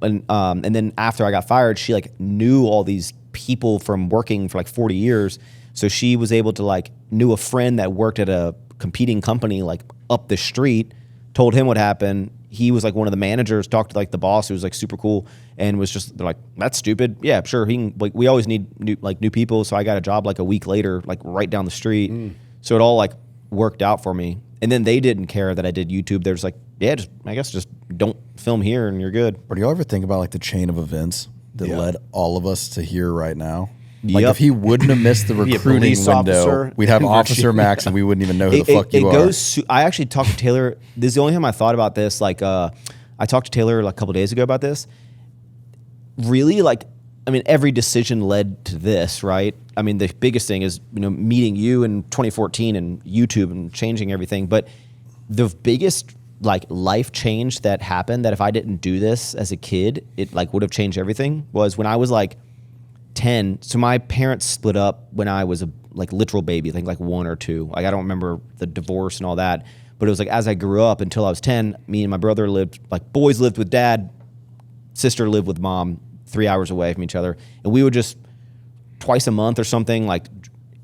And then after I got fired, she like knew all these people from working for like 40 years. So she was able to like knew a friend that worked at a competing company like up the street, told him what happened. He was like one of the managers, talked to like the boss, who was like super cool, and was just, they're like, that's stupid. Yeah, sure. He can, like, we always need new people. So I got a job like a week later, like right down the street. So it all like worked out for me. And then they didn't care that I did YouTube. They're just like, yeah, I guess just don't film here and you're good.
But do you ever think about like the chain of events that led all of us to here right now? Like
Yep.
if he wouldn't have missed the recruiting
police
window,
officer
we'd have
in
Officer Max and we wouldn't even know who the fuck you are.
I actually talked to Taylor. This is the only time I thought about this. Like, I talked to Taylor like a couple days ago about this. Really, like, I mean, every decision led to this, right? I mean, the biggest thing is, meeting you in 2014 and YouTube and changing everything. But the biggest like life change that happened, that if I didn't do this as a kid, it like would have changed everything, was when I was like 10. So my parents split up when I was a like literal baby, I think like 1 or 2. Like I don't remember the divorce and all that, but it was like as I grew up until I was 10, me and my brother lived, like boys lived with dad, sister lived with mom, 3 hours away from each other. And we would just twice a month or something, like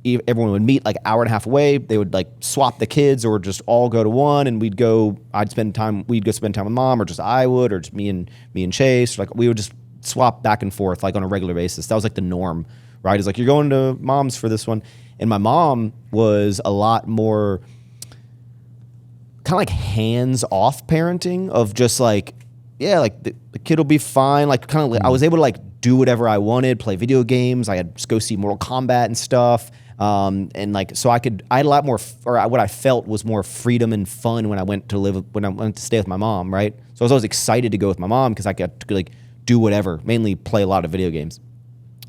everyone would meet like an hour and a half away. They would like swap the kids or just all go to one, and we'd go spend time with mom, or just I would, or just me and Chase. Like we would just swap back and forth like on a regular basis. That was like the norm, right? It's like, you're going to mom's for this one. And my mom was a lot more kind of like hands-off parenting of just like, yeah, like the kid will be fine. Like kind of, like, I was able to like do whatever I wanted, play video games. I had to go see Mortal Kombat and stuff. And like, so I had a lot more, what I felt was more freedom and fun when I went to stay with my mom, right? So I was always excited to go with my mom because I got to like do whatever, mainly play a lot of video games.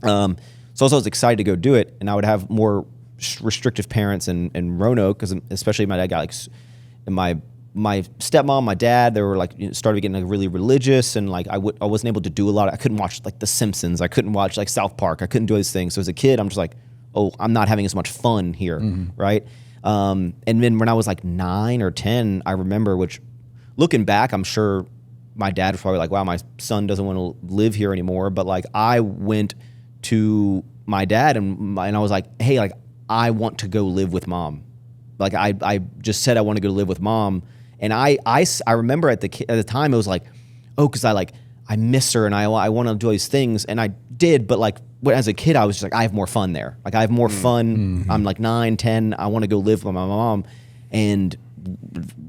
So I was always excited to go do it, and I would have more restrictive parents in Roanoke, because especially my dad got like, my stepmom, my dad, they were like, started getting like really religious, and like I wasn't able to do a lot. I couldn't watch like The Simpsons. I couldn't watch like South Park. I couldn't do these things. So as a kid, I'm just like, oh, I'm not having as much fun here, right? And then when I was like 9 or 10, I remember, which looking back, I'm sure my dad was probably like, wow, my son doesn't want to live here anymore. But like I went to my dad and I was like, hey, like I want to go live with mom. Like I just said I want to go live with mom. And I remember at the time it was like, oh, because I miss her and I want to do all these things, and I did, but like as a kid I was just like, I have more fun there. Like I have more fun. I'm like 9, 10. I want to go live with my mom, and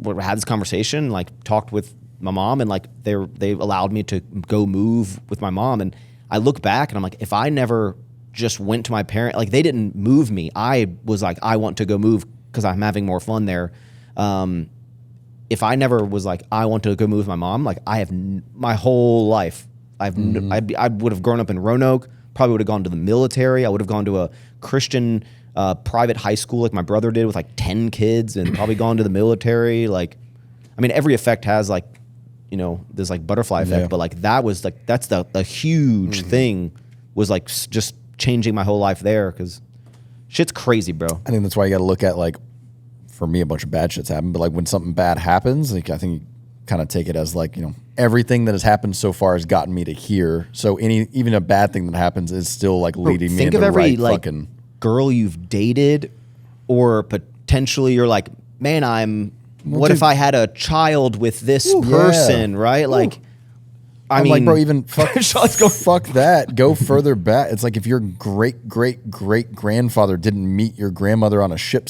had this conversation. Like talked with my mom, and like they allowed me to go move with my mom. And I look back and I'm like, if I never just went to my parent, like they didn't move me. I was like, I want to go move because I'm having more fun there. If I never was like, I want to go move with my mom, like I have my whole life, I would have grown up in Roanoke, probably would have gone to the military. I would have gone to a Christian private high school like my brother did with like 10 kids, and probably gone to the military. Like, I mean, every effect has like, this like butterfly effect, but like that was like, that's a huge thing, was like just changing my whole life there, because shit's crazy, bro.
I think that's why you got to look at, like, for me, a bunch of bad shit's happened, but like when something bad happens, like I think you kind of take it as like, everything that has happened so far has gotten me to here. So even a bad thing that happens is still like leading me in the right fucking. Think of every
girl you've dated, or potentially you're like, man, what if I had a child with this person, right? Like,
I'm like, bro, even fuck that. Go further back. It's like if your great-great-great-grandfather didn't meet your grandmother on a ship,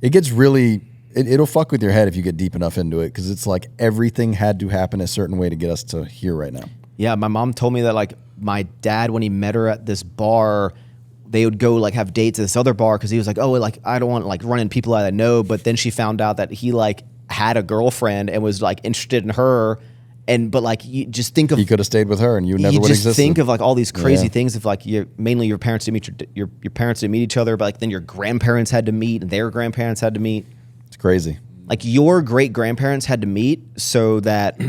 it gets really, it'll fuck with your head if you get deep enough into it, because it's like everything had to happen a certain way to get us to here right now.
Yeah, my mom told me that like my dad, when he met her at this bar, they would go like have dates at this other bar, because he was like, oh, like I don't want like running people I know. But then she found out that he like had a girlfriend and was like interested in her. But like, you just think of,
he could have stayed with her and you never would
exist.
exist.
Think of like all these crazy things. If like mainly your parents didn't meet your parents didn't meet each other, but like then your grandparents had to meet and their grandparents had to meet.
It's crazy.
Like your great grandparents had to meet so that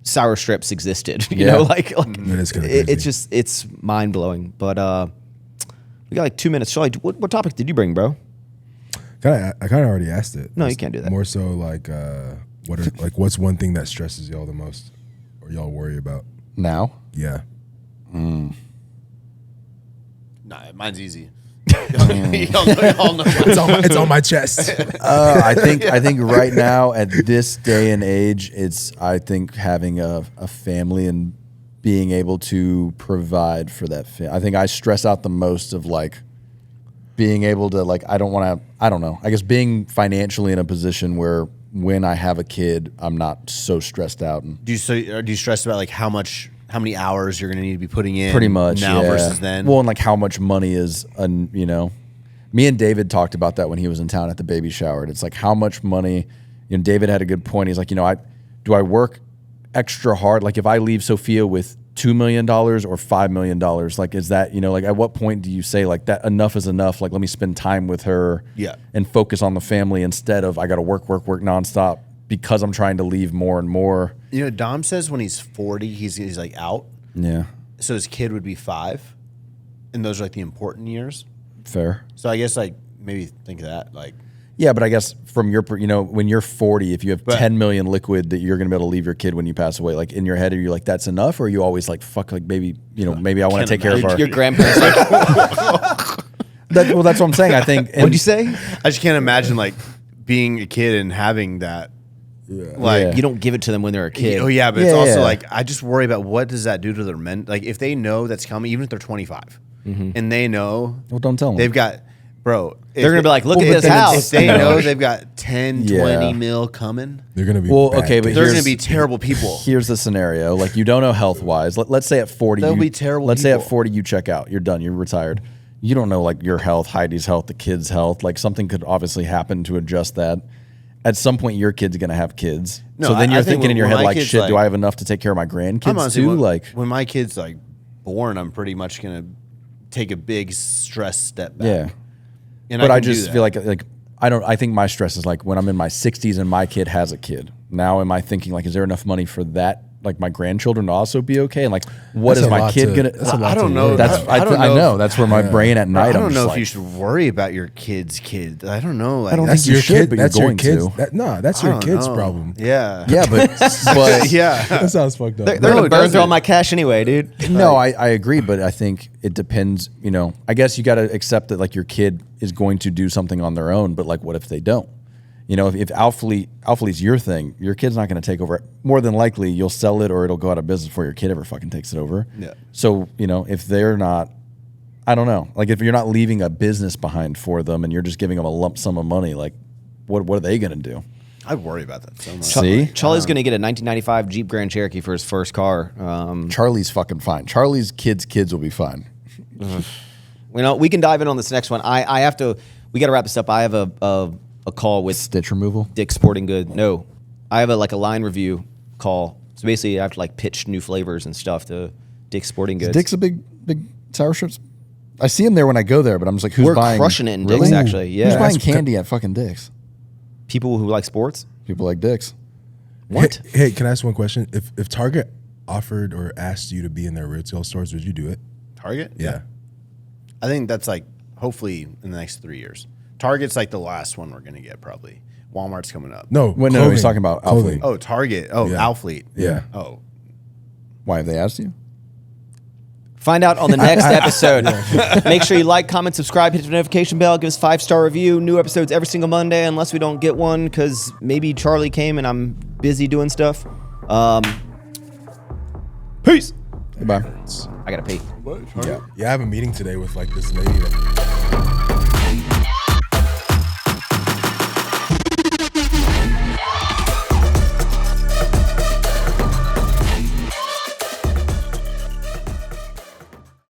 sour strips existed. You know, like
that is kind of crazy.
It's mind blowing. But we got like 2 minutes. Charlie, what topic did you bring, bro?
I kind of already asked it.
No, you can't do that.
More so like. What's one thing that stresses y'all the most, or y'all worry about
now?
Yeah.
Nah, mine's easy. Y'all know.
It's on my chest.
I think right now at this day and age, it's having a family and being able to provide for that family. I think I stress out the most of like being able to like, I don't know. I guess being financially in a position where when I have a kid, I'm not so stressed out. And
do you stress about like how many hours you're going to need to be putting in?
Pretty much
now versus then.
Well, and like how much money is, me and David talked about that when he was in town at the baby shower. And it's like how much money. David had a good point. He's like, do I work extra hard? Like if I leave Sophia with $2 million or $5 million, like is that, like at what point do you say like that enough is enough? Like let me spend time with her and focus on the family instead of I got to work nonstop because I'm trying to leave more and more.
Dom says when he's 40, he's like out.
Yeah.
So his kid would be 5, and those are like the important years.
Fair.
So I guess like maybe think of that like.
Yeah, but I guess from your, when you're 40, if you have 10 million liquid that you're going to be able to leave your kid when you pass away, like in your head, are you like, that's enough? Or are you always like, fuck, like maybe, maybe I want to take care of our.
Your grandparents.
That's what I'm saying. I think.
What'd you say?
I just can't imagine like being a kid and having that Like
You don't give it to them when they're a kid.
Oh yeah, but it's also
Yeah.
like I just worry about what does that do to their men. Like if they know that's coming, even if they're 25, and they know,
Well, don't tell them.
they've got, bro.
They're gonna be like, look
Well,
at
but
this
then
house.
If they know they've got 10,
Yeah.
20 mil coming,
They're gonna be
Well,
bad
okay, but
kids.
they're
Here's-
gonna be terrible people.
Here's the scenario: like you don't know health wise. Let's say at 40,
They'll
you,
be terrible
Let's say
people.
at 40, you check out. You're done. You're retired. You don't know like your health, Heidi's health, the kids' health. Like something could obviously happen to adjust that. At some point, your kid's gonna have kids.
No,
so then
I
you're
think
thinking in your
when
head
my
like,
kid's
shit, do
like-
I have enough to take care of my grandkids
honestly,
too?
when,
Like,
when my kid's like born, I'm pretty much gonna take a big stress step back.
yeah.
and
But I
can do
just
that.
feel like I don't. I think my stress is like when I'm in my 60s and my kid has a kid. Now am I thinking like, is there enough money for that? Like my grandchildren to also be okay? And like, what
That's
is
a
my
lot
kid
to-
gonna?
that's a lot
I
to
don't know.
worry
That's
about.
I don't
I
know
know.
if-
That's where my brain at night.
I don't
I'm
know
just
if you
like,
should worry about your kid's kid. I don't know. Like,
I don't
that's-
think you should, but you're
That's your
going
kids.
to.
That's
I
your
don't
kid's
know.
problem.
Yeah.
yeah, but
yeah.
That sounds fucked up.
They're
No,
gonna
it
burn through all
doesn't.
my cash anyway, dude.
no, I agree, but I think it depends. You know, I guess you got to accept that like your kid is going to do something on their own, but like, what if they don't? You know, if Outfleet's your thing, your kid's not going to take over. More than likely, you'll sell it or it'll go out of business before your kid ever fucking takes it over.
Yeah.
So, you know, if they're not, I don't know. Like, if you're not leaving a business behind for them and you're just giving them a lump sum of money, like, what are they going to do?
I worry about that so much.
See?
Charlie's gonna get a 1995 Jeep Grand Cherokee for his first car.
Charlie's fucking fine. Charlie's kids will be fine.
You know, we can dive in on this next one. I have to. We got to wrap this up. I have a call with
Stitch removal.
Dick's Sporting Good. No, I have a line review call. So basically, I have to like pitch new flavors and stuff to Dick's Sporting Goods.
Dick's a big sour strips. I see him there when I go there, but I'm just like, who's
We're
buying?
crushing it in
Really?
Dick's, actually. Yeah.
Who's buying
That's
candy at fucking Dick's?
People who like sports.
People like Dick's.
What?
Hey, can I ask one question? If Target offered or asked you to be in their retail stores, would you do it?
Target?
Yeah.
I think that's like hopefully in the next 3 years. Target's like the last one we're gonna get probably. Walmart's coming up.
No.
Wait, no, he's talking about
clothing.
Outfleet.
Oh, Target. Oh,
Yeah.
Outfleet.
Yeah.
Oh,
Why have they asked you?
Find out on the next episode. Make sure you like, comment, subscribe, hit the notification bell, give us 5-star review. New episodes every single Monday, unless we don't get one because maybe Charlie came and I'm busy doing stuff. Peace.
Goodbye.
I gotta pee.
Yeah, I have a meeting today with like this lady that